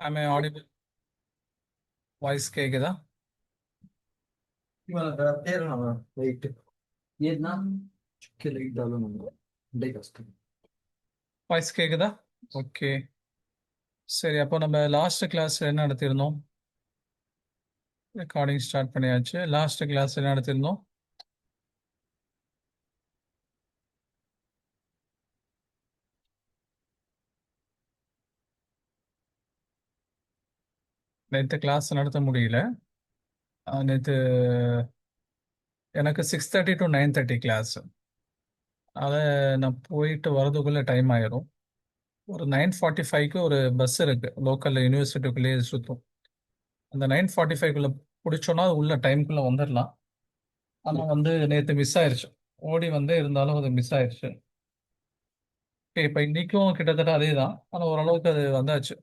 Am I audible? Voice கேக்குதா? இவன் பேர் ரைட்டு ஏன்னா லைட் ஆகணும் டே கஷ்டம். வாய்ஸ் கேக்குதா? ஓகே. சரி, அப்போ நம்ம லாஸ்ட் கிளாஸ் என்ன நடத்தியிருந்தோம்? ரெக்கார்டிங் ஸ்டார்ட் பண்ணியாச்சு. லாஸ்ட் கிளாஸ் என்ன நடத்தியிருந்தோம்? நேற்று கிளாஸ் நடத்த முடியல. நேற்று எனக்கு 6:30 to 9:30 கிளாஸ். அதை நான் போயிட்டு வரதுக்குள்ள டைம் ஆயிரும். ஒரு 9:45க்கு ஒரு பஸ் இருக்கு, லோக்கல் யூனிவர்சிட்டிக்குள்ளேயே சுற்றும். அந்த 9:45குள்ள பிடிச்சோன்னா அது உள்ள டைம்குள்ள வந்துடலாம். ஆனால் வந்து நேற்று மிஸ் ஆயிருச்சு. ஓடி வந்து இருந்தாலும் அது மிஸ் ஆயிருச்சு. இப்போ இன்னைக்கும் கிட்டத்தட்ட அதே தான், ஆனால் ஓரளவுக்கு அது வந்தாச்சு.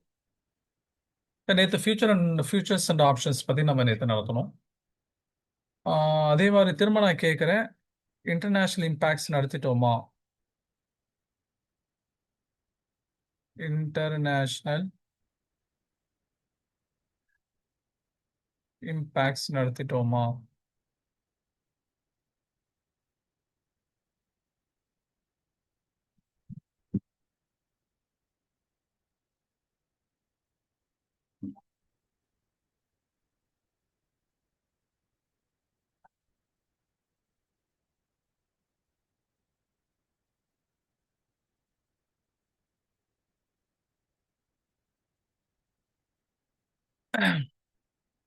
நேற்று ஃபியூச்சர்ஸ் அண்ட் ஆப்ஷன்ஸ் பற்றி நம்ம நேற்று நடத்தணும். அதே மாதிரி திரும்ப நான் கேட்குறேன், இன்டர்நேஷ்னல் இம்பேக்ட்ஸ் நடத்திட்டோமா? இன்டர்நேஷ்னல் இம்பேக்ட்ஸ் நடத்திட்டோமா?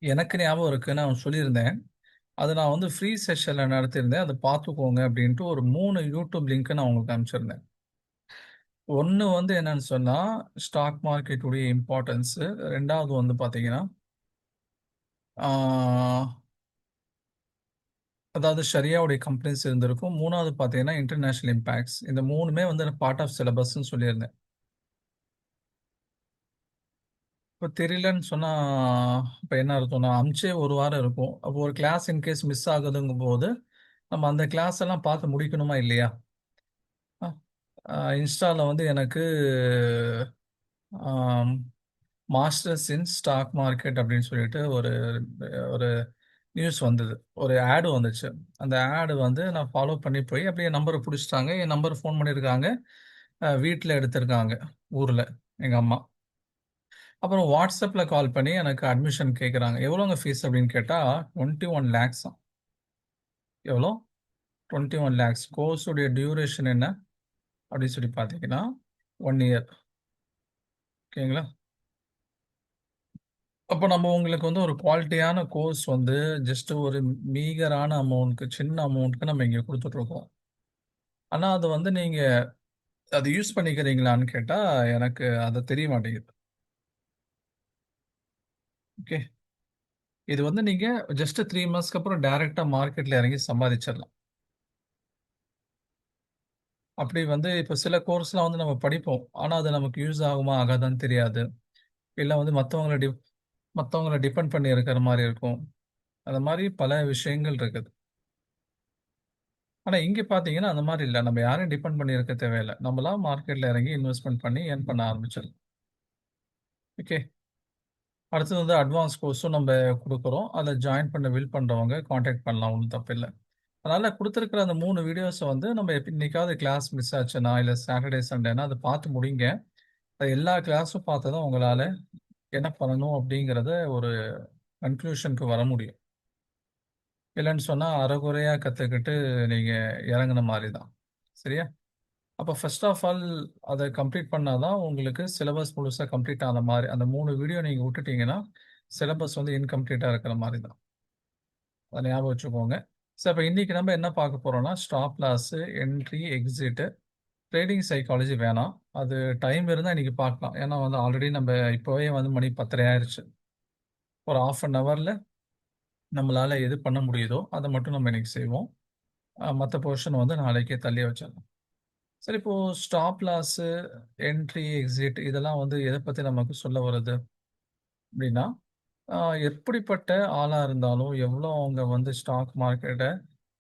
எனக்கு ஞாபகம் இருக்கு, நான் சொல்லியிருந்தேன். அது நான் வந்து ஃப்ரீ செஷனில் நடத்தியிருந்தேன், அதை பார்த்துக்கோங்க அப்படின்ட்டு ஒரு 3 யூடியூப் லிங்க் நான் உங்களுக்கு அனுப்பிச்சிருந்தேன். ஒன்று வந்து என்னன்னு சொன்னால் ஸ்டாக் மார்க்கெட்டுடைய இம்பார்ட்டன்ஸு. ரெண்டாவது வந்து பார்த்தீங்கன்னா அதாவது ஷரியாவுடைய கம்பெனிஸ் இருந்திருக்கும். மூணாவது பார்த்தீங்கன்னா இன்டர்நேஷனல் இம்பேக்ட்ஸ். இந்த மூணுமே வந்து பார்ட் ஆஃப் சிலபஸ்ன்னு சொல்லியிருந்தேன். இப்போ தெரியலன்னு சொன்னால் இப்போ என்ன அர்த்தம்னா, அமிச்சே ஒரு வாரம் இருக்கும். அப்போ ஒரு கிளாஸ் இன்கேஸ் மிஸ் ஆகுதுங்கும் போது நம்ம அந்த கிளாஸ் எல்லாம் பார்த்து முடிக்கணுமா இல்லையா? இன்ஸ்டாவில் வந்து எனக்கு மாஸ்டர்ஸ் இன் ஸ்டாக் மார்க்கெட் அப்படின்னு சொல்லிட்டு ஒரு ஒரு நியூஸ் வந்தது. ஒரு ஆடு வந்துச்சு. அந்த ஆடு வந்து நான் ஃபாலோ பண்ணி போய் அப்படியே நம்பரை பிடிச்சிட்டாங்க. என் நம்பர் ஃபோன் பண்ணியிருக்காங்க. வீட்டில் எடுத்திருக்காங்க, ஊரில் எங்கள் அம்மா. அப்புறம் வாட்ஸ்அப்பில் கால் பண்ணி எனக்கு அட்மிஷன் கேட்குறாங்க. எவ்வளோங்க ஃபீஸ் அப்படின்னு கேட்டால் 21 லேக்ஸ். எவ்வளோ? 21 லேக்ஸ். கோர்ஸுடைய டியூரேஷன் என்ன அப்படின்னு சொல்லி பார்த்தீங்கன்னா 1 இயர். ஓகேங்களா? அப்போ நம்ம உங்களுக்கு வந்து ஒரு குவாலிட்டியான கோர்ஸ் வந்து ஜஸ்ட் ஒரு மீகரான அமௌண்ட்க்கு, சின்ன அமௌண்ட்க்கு நம்ம இங்கே கொடுத்துட்ருக்கோம். ஆனால் அது வந்து நீங்கள் அது யூஸ் பண்ணிக்கிறீங்களான்னு கேட்டால் எனக்கு அது தெரிய மாட்டேங்குது. ஓகே, இது வந்து நீங்கள் ஜஸ்ட் 3 மந்த்ஸ்க்கு அப்புறம் டைரெக்டாக மார்க்கெட்டில் இறங்கி சம்பாதிச்சிடலாம். அப்படி வந்து இப்போ சில கோர்ஸ்லாம் வந்து நம்ம படிப்போம், ஆனால் அது நமக்கு யூஸ் ஆகுமா ஆகாதான்னு தெரியாது. இல்லை வந்து மற்றவங்கள டிபெண்ட் பண்ணி இருக்கிற மாதிரி இருக்கும். அந்த மாதிரி பல விஷயங்கள் இருக்குது. ஆனால் இங்கே பார்த்தீங்கன்னா அந்த மாதிரி இல்லை. நம்ம யாரையும் டிபெண்ட் பண்ணி இருக்க தேவையில்லை. நம்மளாம் மார்க்கெட்டில் இறங்கி இன்வெஸ்ட்மெண்ட் பண்ணி ஏர்ன் பண்ண ஆரம்பிச்சிடலாம். ஓகே. அடுத்தது வந்து அட்வான்ஸ் கோர்ஸும் நம்ம கொடுக்குறோம். அதை ஜாயின் பண்ண வில் பண்ணுறவங்க காண்டாக்ட் பண்ணலாம், ஒன்றும் தப்பில்லை. அதனால் கொடுத்துருக்குற அந்த 3 வீடியோஸை வந்து நம்ம இன்னைக்காவது கிளாஸ் மிஸ் ஆச்சுன்னா இல்லை சாட்டர்டே சண்டேனா அதை பார்த்து முடிங்க. அது எல்லா கிளாஸும் பார்த்து தான் உங்களால் என்ன பண்ணணும் அப்படிங்கிறத ஒரு கன்க்ளூஷனுக்கு வர முடியும். இல்லைன்னு சொன்னால் அரைகுறையாக கற்றுக்கிட்டு நீங்கள் இறங்குன மாதிரி தான். சரியா? அப்போ ஃபர்ஸ்ட் ஆஃப் ஆல் அதை கம்ப்ளீட் பண்ணால் தான் உங்களுக்கு சிலபஸ் முழுசாக கம்ப்ளீட் ஆன மாதிரி. அந்த 3 வீடியோ நீங்கள் விட்டுட்டீங்கன்னா சிலபஸ் வந்து இன்கம்ப்ளீட்டாக இருக்கிற மாதிரி தான். அதை ஞாபகம் வச்சுக்கோங்க. சரி, இப்போ இன்றைக்கி நம்ம என்ன பார்க்க போகிறோம்னா stop loss, entry, exit, trading psychology வேணாம். அது டைம் இருந்தால் இன்றைக்கி பார்க்கலாம். ஏன்னா வந்து ஆல்ரெடி நம்ம இப்போவே வந்து மணி 10:30 ஆயிடுச்சு. ஒரு ஆஃப் அன் ஹவரில் நம்மளால் எது பண்ண முடியுதோ அதை மட்டும் நம்ம இன்றைக்கி செய்வோம். மற்ற போர்ஷன் வந்து நாளைக்கே தள்ளி வச்சிடலாம். சரி, இப்போ ஸ்டாப் லாஸு, என்ட்ரி, எக்ஸிட் இதெல்லாம் வந்து எதை பற்றி நமக்கு சொல்ல வருது அப்படின்னா, எப்படிப்பட்ட ஆளாக இருந்தாலும், எவ்வளோ அவங்க வந்து ஸ்டாக் மார்க்கெட்டை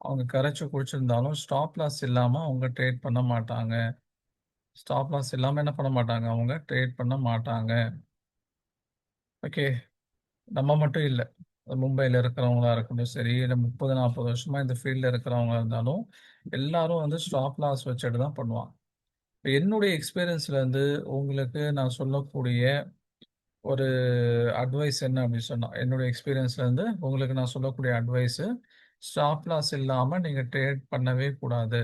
அவங்க கரைச்சி குடிச்சிருந்தாலும் ஸ்டாப் லாஸ் இல்லாமல் அவங்க ட்ரேட் பண்ண மாட்டாங்க. ஸ்டாப் லாஸ் இல்லாமல் என்ன பண்ண மாட்டாங்க, அவங்க ட்ரேட் பண்ண மாட்டாங்க. ஓகே. நம்ம மட்டும் இல்ல. மும்பைல இருக்கிறவங்களா இருக்கட்டும் சரி, இல்ல 30, 40 வருஷமா இந்த ஃபீல்ட்ல இருக்கிறவங்களா இருந்தாலும், எல்லாரும் வந்து ஸ்டாப் லாஸ் வச்சுட்டு தான் பண்ணுவாங்க. இப்ப என்னுடைய எக்ஸ்பீரியன்ஸ்ல இருந்து உங்களுக்கு நான் சொல்லக்கூடிய ஒரு அட்வைஸ் என்ன அப்படின்னு சொன்னா, என்னுடைய எக்ஸ்பீரியன்ஸ்ல இருந்து உங்களுக்கு நான் சொல்லக்கூடிய அட்வைஸு, ஸ்டாப் லாஸ் இல்லாம நீங்க ட்ரேட் பண்ணவே கூடாது.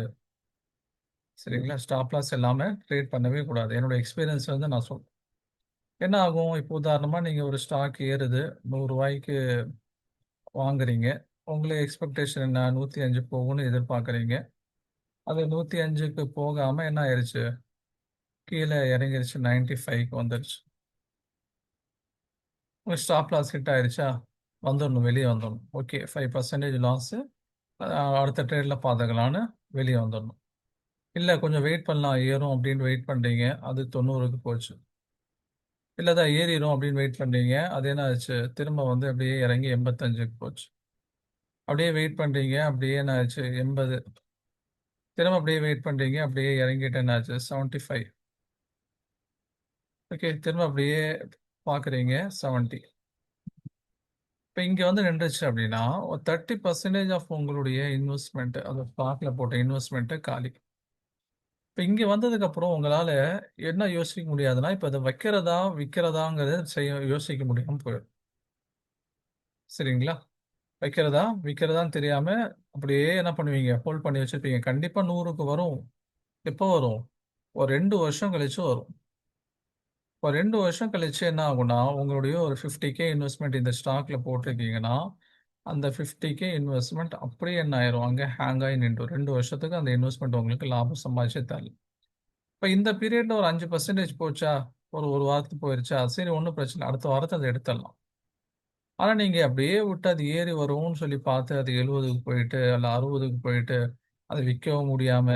சரிங்களா? ஸ்டாப் லாஸ் இல்லாம ட்ரேட் பண்ணவே கூடாது. என்னோட எக்ஸ்பீரியன்ஸ்ல இருந்து நான் சொல்றேன். என்ன ஆகும்? இப்போ உதாரணமா நீங்க ஒரு ஸ்டாக் ஏறுது. ரூ. 100க்கு வாங்குறீங்க. உங்களுக்கு எக்ஸ்பெக்டேஷன் என்ன? 105 போகும்னு எதிர்பார்க்குறீங்க. அது 105க்கு போகாம என்ன ஆயிருச்சு? கீழ இறங்கிருச்சு. 95க்கு வந்துருச்சு. உங்க ஸ்டாப் லாஸ் ஹிட் ஆயிருச்சா? வந்துரணும். வெளிய வந்துரணும். ஓகே. 5% லாஸு. அடுத்த ட்ரேட்ல பார்த்துக்கலான்னு வெளிய வந்துரணும். இல்ல கொஞ்சம் வெயிட் பண்ணலாம் ஏறும் அப்படின்னு வெயிட் பண்றீங்க. அது 90க்கு போச்சு. இல்ல தான் ஏறிரும் அப்படின்னு வெயிட் பண்றீங்க. அது என்ன ஆச்சு? திரும்ப வந்து அப்படியே இறங்கி 85க்கு போச்சு. அப்படியே வெயிட் பண்றீங்க. அப்படியே என்ன ஆச்சு? 80. திரும்ப அப்படியே வெயிட் பண்றீங்க. அப்படியே இறங்கிட்டு என்ன ஆச்சு? 75. ஓகே. திரும்ப அப்படியே பார்க்குறீங்க 70. இப்ப இங்க வந்து நின்றுச்சு அப்படின்னா, ஒரு 30% ஆஃப் உங்களுடைய இன்வெஸ்ட்மென்ட் அந்த ஸ்டாக்ல போட்ட இன்வெஸ்ட்மென்ட் காலி. இப்ப இங்க வந்ததுக்கப்புறம் உங்களால என்ன யோசிக்க முடியாதுன்னா, இப்ப அத வைக்கிறதா, விக்கிறதாங்கிறத யோசிக்க முடியாம போயிடும். சரிங்களா? வைக்கிறதா, விக்கிறதான்னு தெரியாம அப்படியே என்ன பண்ணுவீங்க? ஹோல்ட் பண்ணி வச்சிருப்பீங்க. கண்டிப்பா 100க்கு வரும். எப்போ வரும்? ஒரு 2 வருஷம் கழிச்சு வரும். ஒரு 2 வருஷம் கழிச்சு என்ன ஆகும்னா, உங்களுடைய ஒரு 50K இன்வெஸ்ட்மென்ட் இந்த ஸ்டாக்ல போட்டிருக்கீங்கன்னா, அந்த 50K இன்வெஸ்ட்மென்ட் அப்படியே என்ன ஆயிரும்? அங்க ஹேங் ஆயி நின்றும். 2 வருஷத்துக்கு அந்த இன்வெஸ்ட்மென்ட் உங்களுக்கு லாபம் சம்பாதிச்சே தரல. இப்ப இந்த பீரியட்ல ஒரு 5% போச்சா? ஒரு வாரத்துக்கு போயிருச்சா? சரி ஒண்ணும் பிரச்சனை இல்ல. அடுத்த வாரத்துல அத எடுத்துடலாம். ஆனா நீங்க அப்படியே விட்டு அது ஏறி வரும்னு சொல்லி பார்த்து அது 70க்கு போயிட்டு, அல்ல 60க்கு போயிட்டு, அத விக்கவும் முடியாம,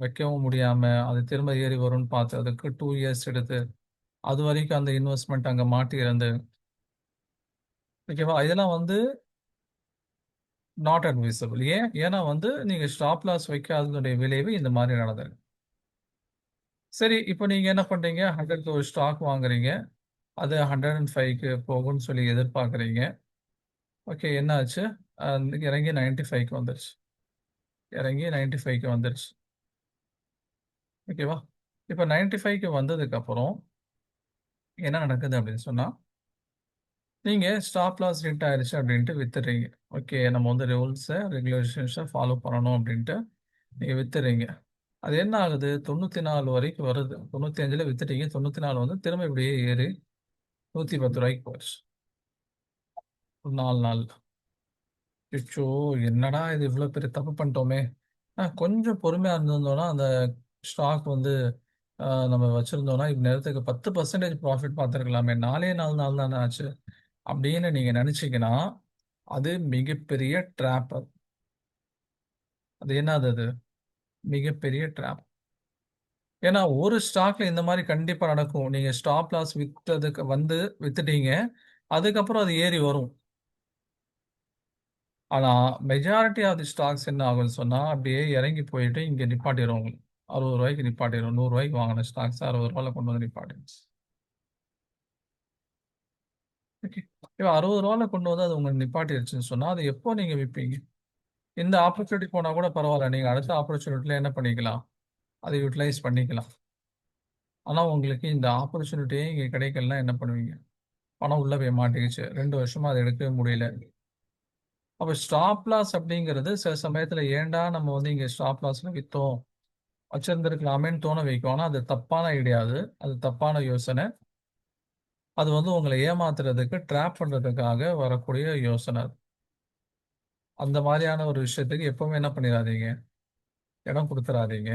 வைக்கவும் முடியாம, அது திரும்ப ஏறி வரும்னு பார்த்து அதுக்கு 2 இயர்ஸ் எடுத்து, அதுவரைக்கும் அந்த இன்வெஸ்ட்மென்ட் அங்க மாட்டி இருந்து, ஓகேவா? இதெல்லாம் வந்து நாட் அட்வைசபிள். ஏன்னா வந்து நீங்க ஸ்டாப் லாஸ் வைக்காததுடைய விளைவு இந்த மாரி நடந்திருக்கு. சரி, இப்ப நீங்க என்ன பண்றீங்க? 100க்கு ஒரு ஸ்டாக் வாங்குறீங்க. அது 105க்கு போகும்ன்னு சொல்லி எதிர்பார்க்குறீங்க. ஓகே. என்ன ஆச்சு? இறங்கி 95க்கு வந்துருச்சு. இறங்கி 95க்கு வந்துருச்சு. ஓகேவா? இப்ப 95க்கு வந்ததுக்கப்புறம் என்ன நடக்குது அப்படின்னு சொன்னா, நீங்க ஸ்டாப் லாஸ் ஹிட் ஆயிருச்சு அப்படின்ட்டு வித்துடுறீங்க. ஓகே. நம்ம வந்து ரெகுலேஷன்ஸ ஃபாலோ பண்ணணும் அப்படின்ட்டு நீங்க வித்துடுறீங்க. அது என்ன ஆகுது? 94 வரைக்கும் வருது. 95ல வித்துட்டீங்க. 94 வந்து திரும்ப இப்படியே ஏறி ரூ. 110க்கு போயிருச்சு. ஒரு 4 நாள். அச்சச்சோ! என்னடா இது இவ்ளோ பெரிய தப்பு பண்ணிட்டோமே! கொஞ்சம் பொறுமையா இருந்திருந்தோம்னா, அந்த ஸ்டாக் வந்து நம்ம வச்சிருந்தோம்னா, இந்நேரத்துக்கு 10% ப்ராஃபிட் பார்த்துருக்கலாமே! 4 நாள் தானே ஆச்சு. அப்படின்னு நீங்க நெனச்சீங்கன்னா, அது மிகப்பெரிய ட்ராப் அது. அது என்னது அது? மிகப்பெரிய ட்ராப். ஏன்னா, ஒரு ஸ்டாக்ல இந்த மாரி கண்டிப்பா நடக்கும். நீங்க ஸ்டாப் லாஸ் வித்ததுக்கு வந்து வித்துட்டீங்க. அதுக்கப்புறம் அது ஏறி வரும். ஆனா, மெஜாரிட்டி ஆஃப் தி ஸ்டாக்ஸ் என்ன ஆகும்ன்னு சொன்னா, அப்படியே இறங்கி போயிட்டு இங்க நிப்பாட்டிரும் உங்களுக்கு. ரூ. 60க்கு நிப்பாட்டிரும். ரூ. 100க்கு வாங்குன ஸ்டாக்ஸ ரூ. 60ல கொண்டு வந்து நிப்பாட்டிரும். ஓகே. இப்ப ரூ. 60ல கொண்டு வந்து அது உங்களுக்கு நிப்பாட்டிருச்சுன்னு சொன்னா, அது எப்போ நீங்க விப்பீங்க? இந்த ஆப்பர்ச்சுனிட்டி போனா கூட பரவால்ல. நீங்க அடுத்த ஆப்பர்ச்சுனிட்டில என்ன பண்ணிக்கலாம்? அத யுட்டிலைஸ் பண்ணிக்கலாம். ஆனா, உங்களுக்கு இந்த ஆப்பர்ச்சுனிட்டியே இங்க கிடைக்கலன்னா என்ன பண்ணுவீங்க? பணம் உள்ள போய் மாட்டிக்கிச்சு. 2 வருஷமா அத எடுக்கவே முடியல. அப்ப ஸ்டாப் லாஸ் அப்படிங்கிறது சில சமயத்துல ஏன்டா நம்ம வந்து இங்க ஸ்டாப் லாஸ்ல வித்தோம்? வச்சிருந்திருக்கலாமேன்னு தோண வைக்கும். ஆனா, அது தப்பான ஐடியா அது. அது தப்பான யோசனை. அது வந்து உங்கள ஏமாத்துறதுக்கு, ட்ராப் பண்றதுக்காக வரக்கூடிய யோசனை அது. அந்த மாரியான ஒரு விஷயத்துக்கு எப்பவுமே என்ன பண்ணிறாதீங்க, இடம் குடுத்துறாதீங்க.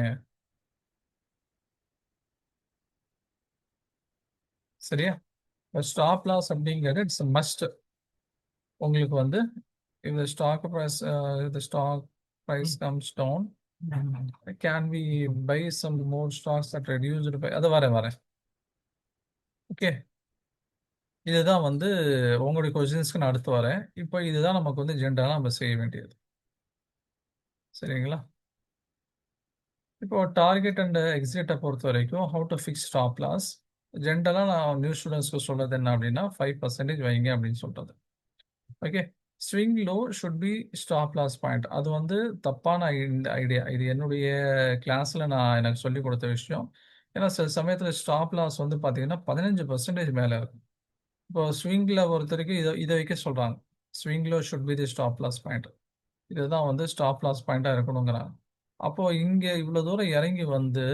சரியா? ஸ்டாப் லாஸ் அப்படிங்கிறது இட்ஸ் எ மஸ்ட். உங்களுக்கு வந்து if the stock price if the stock price comes down, can we buy some more stocks at reduced price? அது வரேன். ஓகே. இதுதான் வந்து உங்களுடைய கொஸ்டின்ஸ்க்கு நான் அடுத்து வரேன். இப்போ இதுதான் நமக்கு வந்து ஜென்ரலா நம்ம செய்ய வேண்டியது. சரிங்களா? இப்போ டார்கெட் அண்ட் எக்ஸிட்ட பொறுத்தவரைக்கும், how to fix stop loss. ஜென்ரலா நான் நியூ ஸ்டூடண்ட்ஸ்க்கு சொல்றது என்ன அப்படின்னா 5% வைங்க அப்படின்னு சொல்றது. Okay. Swing low should be stop loss point. அது வந்து தப்பான ஐடியா. இது என்னுடைய கிளாஸ்ல நான் எனக்கு சொல்லிக் கொடுத்த விஷயம். ஏன்னா சில சமயத்துல ஸ்டாப் லாஸ் வந்து பார்த்தீங்கன்னா 15% மேல இருக்கும். இப்போ ஸ்விங்ல ஒருத்தருக்கு இதை வைக்க சொல்றாங்க. Swing low should be the stop loss point. இதுதான் வந்து ஸ்டாப் லாஸ் பாயிண்டா இருக்கணுங்கிறாங்க. அப்போ இங்க இவ்வளவு தூரம் இறங்கி வந்து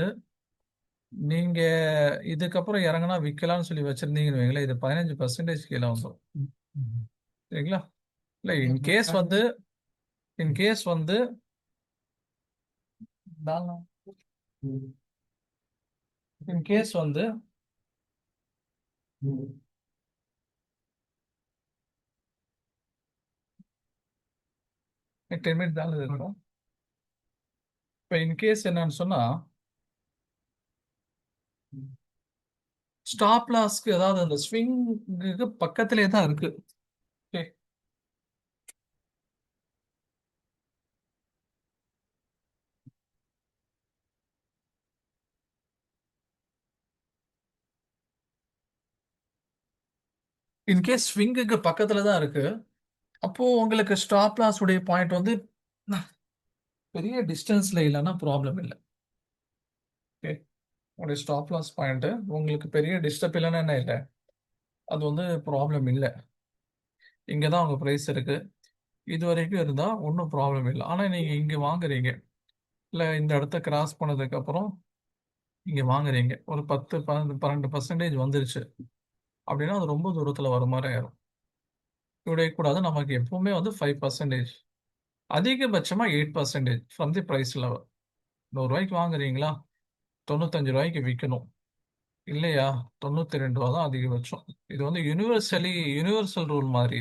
நீங்க இதுக்கப்புறம் இறங்குனா விக்கலாம்னு சொல்லி வச்சிருந்தீங்கன்னு வைங்களேன், இது 15% கீழே வந்துரும். சரிங்களா? இல்ல இன் கேஸ் வந்து இன் கேஸ் வந்து டென் மினிட் தான் இருக்கும். இப்போ இன்கேஸ் என்னன்னு சொன்னா ஸ்டாப் லாஸ்க்கு அதாவது அந்த ஸ்விங்குக்கு பக்கத்திலே தான் இருக்கு. ஓகே. இன்கேஸ் ஸ்விங்குக்கு பக்கத்துல தான் இருக்கு. அப்போ உங்களுக்கு ஸ்டாப் லாஸ் உடைய பாயிண்ட் வந்து பெரிய டிஸ்டன்ஸ்ல இல்லைன்னா ப்ராப்ளம் இல்லை. ஓகே. உங்களுடைய ஸ்டாப் லாஸ் பாயிண்ட் உங்களுக்கு பெரிய டிஸ்டர்ப் இல்லைன்னா என்ன இல்லை, அது வந்து ப்ராப்ளம் இல்லை. இங்கே தான் உங்க ப்ரைஸ் இருக்கு. இது வரைக்கும் இருந்தா ஒன்றும் ப்ராப்ளம் இல்லை. ஆனா நீங்க இங்க வாங்குறீங்க, இல்லை இந்த இடத்த கிராஸ் பண்ணதுக்கு அப்புறம் இங்க வாங்குறீங்க, ஒரு 10 12% வந்துருச்சு அப்படின்னா அது ரொம்ப தூரத்துல வர மாதிரி ஆயிரும். கூடாது. நமக்கு எப்பவுமே வந்து 5%, அதிகபட்சமா 8% ஃப்ரம் தி பிரைஸ் லெவல். ரூ. 100 வாங்குறீங்களா, 95 விற்கணும். இல்லையா, 92 தான் அதிகபட்சம். இது வந்து யூனிவர்சல் ரூல் மாதிரி.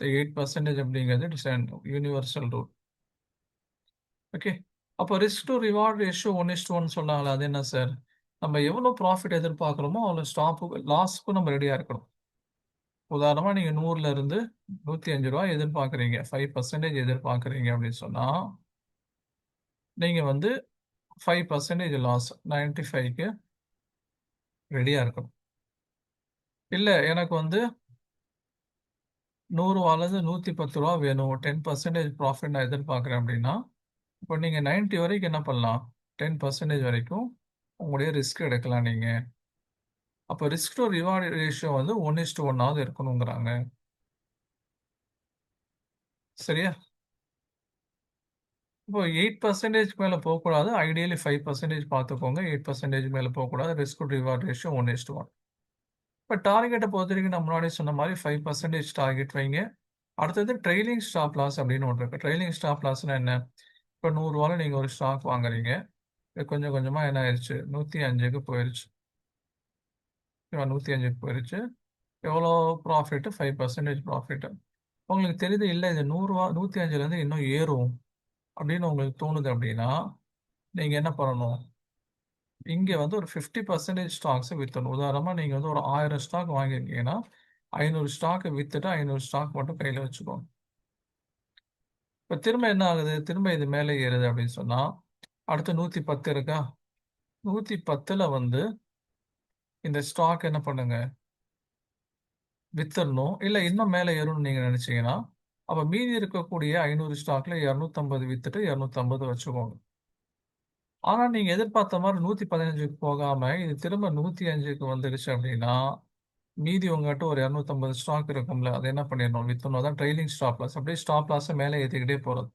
இது 8% அப்படிங்கிறது இட்ஸ் யூனிவர்சல் ரூல். ஓகே. அப்போ ரிஸ்க் டு ரிவார்ட் ரேஷியோ 1:1 சொன்னாங்களே, அது என்ன சார்? நம்ம எவ்வளோ ப்ராஃபிட் எதிர்பார்க்குறோமோ அவ்வளோ லாஸ்க்கும் நம்ம ரெடியாக இருக்கணும். உதாரணமா நீங்க 100ல இருந்து ரூ. 105 எதிர்பார்க்குறீங்க, 5% எதிர்பார்க்குறீங்க அப்படின்னு சொன்னா நீங்க வந்து 5% லாஸ் 95க்கு ரெடியா இருக்கணும். இல்ல எனக்கு வந்து ரூ. 100லேருந்து ரூ. 110 வேணும், 10% ப்ராஃபிட் நான் எதிர்பார்க்குறேன் அப்படின்னா, இப்போ நீங்க 90 வரைக்கும் என்ன பண்ணலாம், 10% வரைக்கும் உங்களுடைய ரிஸ்க் எடுக்கலாம் நீங்க. அப்போ ரிஸ்க் டு ரிவார்ட் ரேஷியோ வந்து 1:1 இருக்கணுங்கிறாங்க. சரியா? இப்போ 8% மேல போகக்கூடாது. ஐடியலி 5% பார்த்துக்கோங்க. 8% மேல போகக்கூடாது. Risk to reward ratio 1:1. இப்போ டார்கெட்டை பொறுத்தவரைக்கும் நான் முன்னாடி சொன்ன மாதிரி 5% டார்கெட் வைங்க. அடுத்தது ட்ரெய்லிங் ஸ்டாப் லாஸ் அப்படின்னு ஒன்று இருக்கு. ட்ரெய்லிங் ஸ்டாப் லாஸ்னா என்ன? இப்போ ரூ. 100 நீங்க ஒரு ஸ்டாக் வாங்குறீங்க. இது கொஞ்சம் கொஞ்சமா என்ன ஆயிடுச்சு, 105க்கு போயிருச்சு. 105க்கு போயிருச்சு. எவ்வளோ ப்ராஃபிட்? 5% ப்ராஃபிட். உங்களுக்கு தெரியுது இல்லை இது ரூ. 105லேருந்து இன்னும் ஏறும் அப்படின்னு உங்களுக்கு தோணுது அப்படின்னா நீங்க என்ன பண்ணணும், இங்க வந்து ஒரு 50% ஸ்டாக்ஸ் வித்தணும். உதாரணமா நீங்க வந்து ஒரு 1000 ஸ்டாக் வாங்கியிருக்கீங்கன்னா 500 ஸ்டாக் வித்துட்டு 500 ஸ்டாக் மட்டும் கையில வச்சுக்கோங்க. இப்ப திரும்ப என்ன ஆகுது, திரும்ப இது மேலே ஏறுது அப்படின்னு சொன்னா அடுத்து 110 இருக்கா, 110ல வந்து இந்த ஸ்டாக் என்ன பண்ணுங்க, வித்துடணும். இல்ல இன்னும் மேலே ஏறும்னு நீங்க நினைச்சீங்கன்னா அப்ப மீதி இருக்கக்கூடிய 500 ஸ்டாக்ல 250 வித்துட்டு 250 வச்சுக்கோங்க. ஆனா நீங்க எதிர்பார்த்த மாதிரி 115க்கு போகாம இது திரும்ப 105க்கு வந்துருச்சு அப்படின்னா மீதி உங்ககிட்ட ஒரு 250 ஸ்டாக் இருக்கும்ல, அதை என்ன பண்ணிடணும், வித்தணும். அதான் ட்ரைலிங் ஸ்டாப் லாஸ். அப்படியே ஸ்டாப் லாஸை மேலே ஏற்றிக்கிட்டே போகிறது.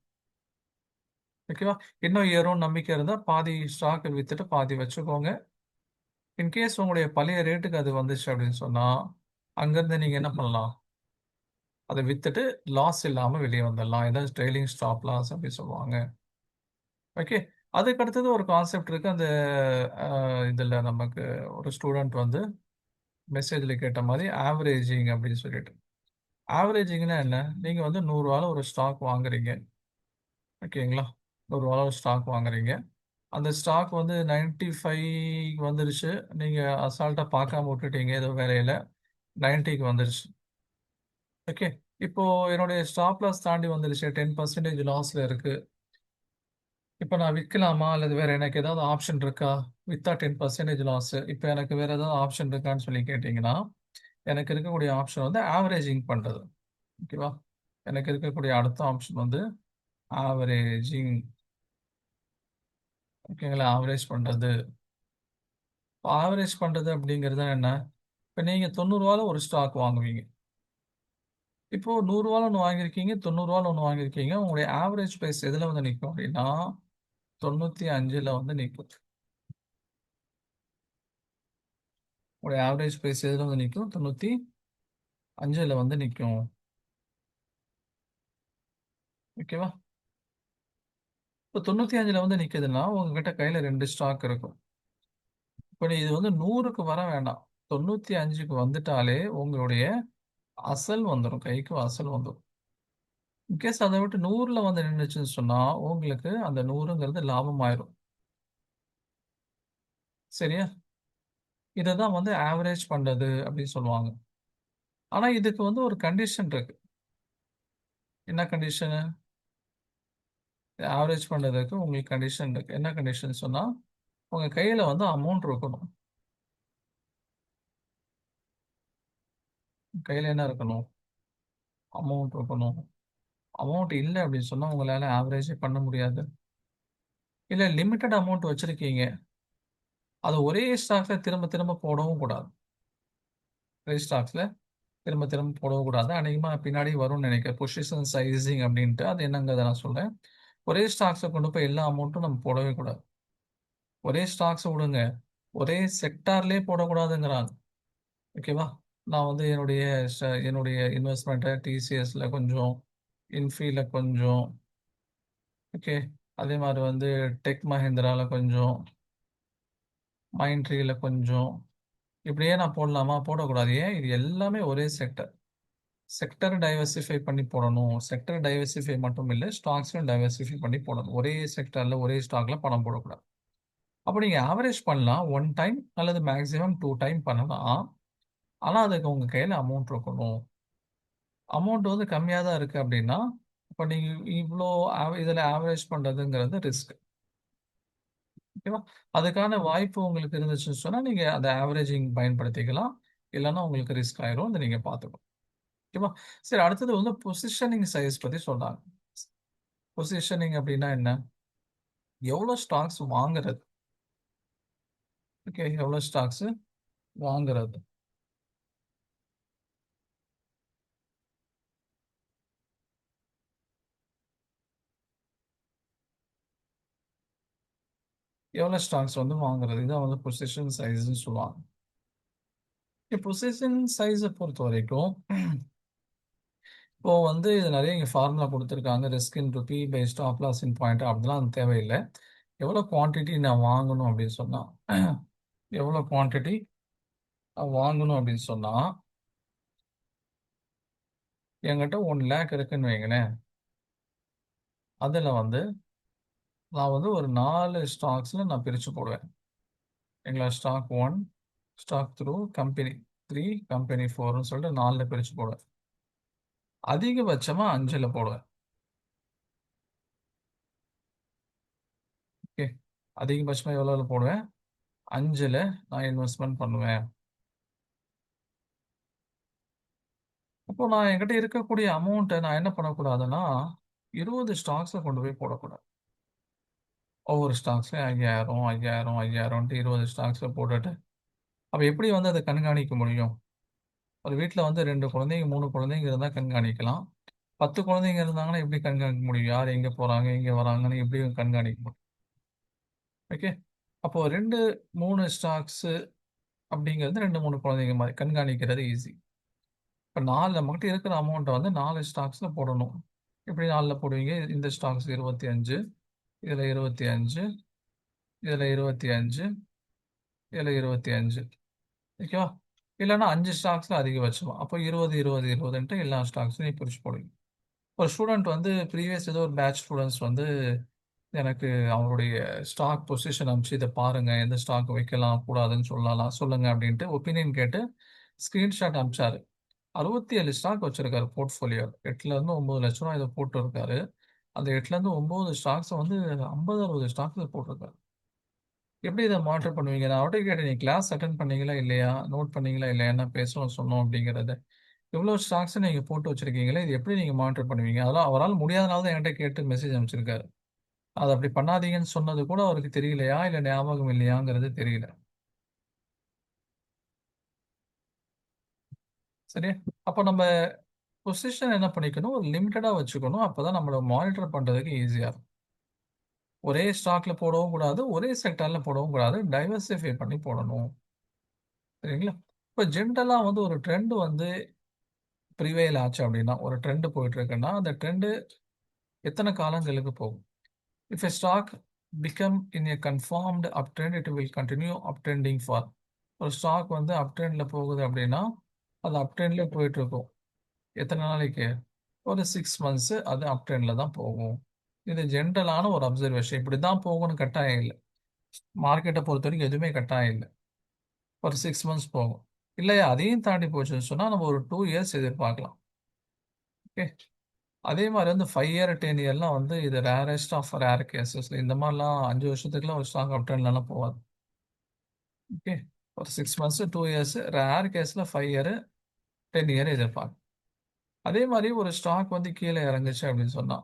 ஓகேவா? இன்னும் ஏறும் நம்பிக்கை இருந்தால் பாதி ஸ்டாக் வித்துட்டு பாதி வச்சுக்கோங்க. இன்கேஸ் உங்களுடைய பழைய ரேட்டுக்கு அது வந்துச்சு அப்படின்னு சொன்னா அங்கேருந்து நீங்க என்ன பண்ணலாம், அதை வித்துட்டு லாஸ் இல்லாமல் வெளியே வந்துடலாம். இதான் ட்ரைலிங் ஸ்டாப் லாஸ் அப்படின்னு சொல்லுவாங்க. ஓகே. அதுக்கு அடுத்தது ஒரு கான்செப்ட் இருக்கு. அந்த இதில் நமக்கு ஒரு ஸ்டூடெண்ட் வந்து மெசேஜில் கேட்ட மாதிரி ஆவரேஜிங் அப்படின்னு சொல்லிட்டு. ஆவரேஜிங்னா என்ன? நீங்க வந்து ரூ. 100 ஒரு ஸ்டாக் வாங்குறீங்க. ஓகேங்களா? ரூ. 100 ஒரு ஸ்டாக் வாங்குறீங்க. அந்த ஸ்டாக் வந்து 95 வந்துருச்சு. நீங்க அசால்ட்டா பார்க்காம விட்டுட்டீங்க ஏதோ வேலையில. 90க்கு வந்துருச்சு. ஓகே. இப்போ என்னுடைய ஸ்டாப் லாஸ் தாண்டி வந்துருச்சு. 10% லாஸ்ல இருக்கு. இப்ப நான் விற்கலாமா? அல்லது வேற எனக்கு ஏதாவது ஆப்ஷன் இருக்கா? வித்தா 10% லாஸ். இப்ப எனக்கு வேற ஏதாவது ஆப்ஷன் இருக்கான்னு சொல்லி கேட்டீங்கன்னா, எனக்கு இருக்கக்கூடிய ஆப்ஷன் வந்து ஆவரேஜிங் பண்றது. ஓகேவா? எனக்கு இருக்கக்கூடிய அடுத்த ஆப்ஷன் வந்து ஆவரேஜிங். ஓகேங்களா? ஆவரேஜ் பண்றது. ஆவரேஜ் பண்றது அப்படிங்கிறது என்ன? இப்ப நீங்க ரூ. 90 ஒரு ஸ்டாக் வாங்குவீங்க. இப்போ ரூ. 100 ஒண்ணு வாங்கியிருக்கீங்க, ரூ. 90 ஒண்ணு வாங்கியிருக்கீங்க. உங்களுடைய ஆவரேஜ் பிரைஸ் எதுல வந்து நிக்கும் அப்படின்னா, 95ல வந்து நிக்கும். உங்களுடைய ஆவரேஜ் பிரைஸ் எதுல வந்து நிக்கும்? 95ல வந்து நிக்கும். ஓகேவா? இப்போ 95ல வந்து நிக்குதுன்னா, உங்ககிட்ட கையில 2 ஸ்டாக் இருக்கும். இப்போ இது வந்து 100க்கு வர வேண்டாம். 95க்கு வந்துட்டாலே உங்களுடைய அசல் வந்துரும். கைக்கு அசல் வந்துரும். இன்கேஸ் அதை விட்டு 100ல வந்து நின்னுச்சுன்னு சொன்னா, உங்களுக்கு அந்த 100ங்கிறது லாபம் ஆயிரும். சரியா? இததான் வந்து ஆவரேஜ் பண்றது அப்படின்னு சொல்லுவாங்க. ஆனா இதுக்கு வந்து ஒரு கண்டிஷன் இருக்கு. என்ன கண்டிஷனு? ஆவரேஜ் பண்றதுக்கு உங்களுக்கு கண்டிஷன் இருக்கு. என்ன கண்டிஷன் சொன்னா, உங்க கையில வந்து அமௌண்ட் இருக்கணும். கையில என்ன இருக்கணும்? அமௌண்ட் இருக்கணும். அமௌண்ட் இல்ல அப்படின்னு சொன்னா உங்களால ஆவரேஜே பண்ண முடியாது. இல்ல லிமிட்டட் அமௌண்ட் வச்சிருக்கீங்க. அது ஒரே ஸ்டாக்ஸ்ல திரும்ப திரும்ப போடவும் கூடாது. ஒரே ஸ்டாக்ஸ்ல திரும்ப திரும்ப போடவும் கூடாது. அநேகமா பின்னாடி வரும்னு நினைக்கிறேன். பொசிஷன் சைசிங் அப்படின்ட்டு. அது என்னங்கிறத நான் சொல்றேன். ஒரே ஸ்டாக்ஸ்ல கொண்டு போய் எல்லா அமௌண்ட்டும் நம்ம போடவே கூடாது. ஒரே ஸ்டாக்ஸ் விடுங்க. ஒரே செக்டார்லயே போடக்கூடாதுங்கிறாங்க. ஓகேவா? நான் வந்து என்னுடைய இன்வெஸ்ட்மெண்ட்டை டிசிஎஸ்ல கொஞ்சம், இன்ஃபீல கொஞ்சம், ஓகே. அதே மாதிரி வந்து டெக் மஹிந்திரால கொஞ்சம், மைண்ட்ரீல கொஞ்சம், இப்படியே நான் போடலாமா? போடக்கூடாது. ஏன்? இது எல்லாமே ஒரே செக்டர். செக்டர் டைவர்சிஃபை பண்ணி போடணும். செக்டர் டைவர்சிஃபை மட்டும் இல்லை, ஸ்டாக்ஸும் டைவர்சிஃபை பண்ணி போடணும். ஒரே செக்டர்ல ஒரே ஸ்டாக்ல பணம் போடக்கூடாது. அப்போ நீங்க ஆவரேஜ் பண்ணலாம் 1 டைம் அல்லது மேக்ஸிமம் 2 டைம் பண்ணலாம். ஆனா அதுக்கு உங்க கையில அமௌண்ட் இருக்கணும். அமௌண்ட் வந்து கம்மியா தான் இருக்கு அப்படின்னா, இப்போ நீங்க இவ்வளோ இதுல ஆவரேஜ் பண்றதுங்கிறது ரிஸ்க். ஓகேவா? அதுக்கான வாய்ப்பு உங்களுக்கு இருந்துச்சுன்னு சொன்னா, நீங்க அந்த ஆவரேஜிங் பயன்படுத்திக்கலாம். இல்லன்னா உங்களுக்கு ரிஸ்க் ஆயிரும். அத நீங்க பார்த்துக்கணும். ஓகேவா? சரி, அடுத்தது வந்து பொசிஷனிங் சைஸ் பத்தி சொல்றாங்க. பொசிஷனிங் அப்படின்னா என்ன? எவ்வளோ ஸ்டாக்ஸ் வாங்குறது? ஓகே. எவ்வளோ ஸ்டாக்ஸ் வாங்குறது? எவ்வளோ ஸ்டாக்ஸ் வந்து வாங்குறது? இதான் வந்து பொசிஷன் சைஸ்ன்னு சொல்லுவாங்க. பொசிஷன் சைஸ பொறுத்தவரைக்கும், இப்போ வந்து இது நிறைய இங்க ஃபார்முலா குடுத்துருக்காங்க. Risk into B by stop loss in point அப்படிலாம் தேவையில்ல. எவ்வளோ குவான்டிட்டி நான் வாங்கணும் அப்படின்னு சொன்னா, எவ்வளோ குவான்டிட்டி வாங்கணும் அப்படின்னு சொன்னா, என்கிட்ட 1,00,000 இருக்குன்னு வைங்களேன். அதுல வந்து நான் வந்து ஒரு 4 ஸ்டாக்ஸ்ல நான் பிரிச்சு போடுவேன். எங்களா ஸ்டாக் 1, ஸ்டாக் 2, கம்பெனி 3, கம்பெனி 4ன்னு சொல்லிட்டு 4ல பிரிச்சு போடுவேன். அதிகபட்சமா 5ல போடுவேன். ஓகே. அதிகபட்சமா எவ்வளோல போடுவேன்? 5ல நான் இன்வெஸ்ட்மென்ட் பண்ணுவேன். அப்போ நான் என்கிட்ட இருக்கக்கூடிய அமௌண்ட்ட நான் என்ன பண்ணக்கூடாதுன்னா, 20 ஸ்டாக்ஸ்ல கொண்டு போய் போடக்கூடாது. ஒவ்வொரு ஸ்டாக்ஸ்லயும் 5,000, 5,000, 5,000ன்ட்டு 20 ஸ்டாக்ஸ்ல போட்டுட்டு, அப்ப எப்படி வந்து அத கண்காணிக்க முடியும்? ஒரு வீட்ல வந்து 2 குழந்தைங்க, 3 குழந்தைங்க இருந்தா கண்காணிக்கலாம். 10 குழந்தைங்க இருந்தாங்கன்னா எப்படி கண்காணிக்க முடியும்? யார் எங்க போறாங்க, எங்க வராங்கன்னு எப்படி கண்காணிக்க முடியும்? ஓகே. அப்போ 2, 3 ஸ்டாக்ஸ் அப்படிங்கிறது 2, 3 குழந்தைங்க மாரி. கண்காணிக்கிறது ஈஸி. இப்ப 4 நம்மகிட்ட இருக்கிற அமௌண்ட்ட வந்து 4 ஸ்டாக்ஸ்ல போடணும். எப்படி 4ல போடுவீங்க? இந்த ஸ்டாக்ஸ் 25, இதுல 25, இதுல 25, இதுல 25. ஓகேவா? இல்லன்னா 5 ஸ்டாக்ஸ்ல அதிகபட்சமா. அப்போ 20, 20, 20ன்ட்டு எல்லா ஸ்டாக்ஸ்லயும் பிரிச்சு போடுவீங்க. ஒரு ஸ்டூடண்ட் வந்து ப்ரீவியஸ் ஏதோ ஒரு பேட்ச் ஸ்டூடண்ட்ஸ் வந்து எனக்கு அவருடைய ஸ்டாக் பொசிஷன் அனுப்பிச்சு, இத பாருங்க. எந்த ஸ்டாக் வைக்கலாம், கூடாதுன்னு சொல்லலாம் சொல்லுங்க அப்படின்ட்டு ஒப்பீனியன் கேட்டு ஸ்கிரீன்ஷாட் அனுப்பிச்சாரு. 67 ஸ்டாக் வச்சிருக்காரு போர்ட்ஃபோலியோ. 8 லருந்து 9 லட்சம் ரூபாய் இத போட்டு இருக்காரு. அந்த 8லேருந்து 9 ஸ்டாக்ஸ வந்து 50, 60 ஸ்டாக்ஸ்ல போட்டிருக்காரு. எப்படி இத மானிட்டர் பண்ணுவீங்க? நான் அவர்ட்ட கேட்டேன், "நீங்க கிளாஸ் அட்டெண்ட் பண்ணீங்களா இல்லையா? நோட் பண்ணீங்களா இல்லையா? என்ன பேசுறோம், சொன்னோம் அப்படிங்கிறத. இவ்ளோ ஸ்டாக்ஸ் நீங்க போட்டு வச்சிருக்கீங்களே, இது எப்படி நீங்க மானிட்டர் பண்ணுவீங்க?" அதெல்லாம் அவரால முடியாதனால தான் என்கிட்ட கேட்டு மெசேஜ் அனுப்பிச்சிருக்காரு. அத அப்படி பண்ணாதீங்கன்னு சொன்னது கூட அவருக்கு தெரியலையா? இல்ல ஞாபகம் இல்லையாங்கிறது தெரியல. சரியா? அப்ப நம்ம பொசிஷன் என்ன பண்ணிக்கணும், ஒரு லிமிட்டடா வச்சுக்கணும். அப்பதான் நம்மள மானிட்டர் பண்றதுக்கு ஈஸியா இருக்கும். ஒரே ஸ்டாக்ல போடவும் கூடாது, ஒரே செக்டார்ல போடவும் கூடாது. டைவர்சிஃபை பண்ணி போடணும். சரிங்களா? இப்ப ஜென்ரலா வந்து ஒரு ட்ரெண்ட் வந்து ப்ரிவேல் ஆச்சு அப்படின்னா, ஒரு ட்ரெண்ட் போயிட்டு இருக்குன்னா, அந்த ட்ரெண்ட் எத்தன காலங்களுக்கு போகும்? If a stock become in a confirmed up trend, it will continue up trending for. ஒரு ஸ்டாக் வந்து அப் ட்ரெண்ட்ல போகுது அப்படின்னா, அது அப் ட்ரெண்ட்லயே போயிட்டு இருக்கும். எத்தன நாளைக்கு? ஒரு 6 மந்த்ஸ் அது அப் ட்ரெண்ட்ல தான் போகும். இது ஜென்ரலான ஒரு அப்சர்வேஷன். இப்படித்தான் போகும்னு கட்டாயம் இல்ல. மார்க்கெட்ட பொறுத்தவரைக்கும் எதுவுமே கட்டாயம் இல்ல. ஒரு 6 மந்த்ஸ் போகும். இல்லையா அதையும் தாண்டி போச்சுன்னு சொன்னா, நம்ம ஒரு 2 இயர்ஸ் எதிர்பார்க்கலாம். ஓகே. அதே மாரி வந்து 5 இயர், 10 இயர்லாம் வந்து இது ரேரஸ்ட் ஆஃப் ரேர் கேஸஸ்ல இந்த மாரிலாம் 5 வருஷத்துக்குலாம் ஒரு ஸ்டாக் அப் ட்ரெண்ட்லலாம் போகாது. ஓகே. ஒரு 6 மந்த்ஸ், 2 இயர்ஸ் ரேர் கேஸ்ல 5 இயர், 10 இயர் எதிர்பார்க்கலாம். அதே மாரி ஒரு ஸ்டாக் வந்து கீழ இறங்குச்சு அப்படின்னு சொன்னா,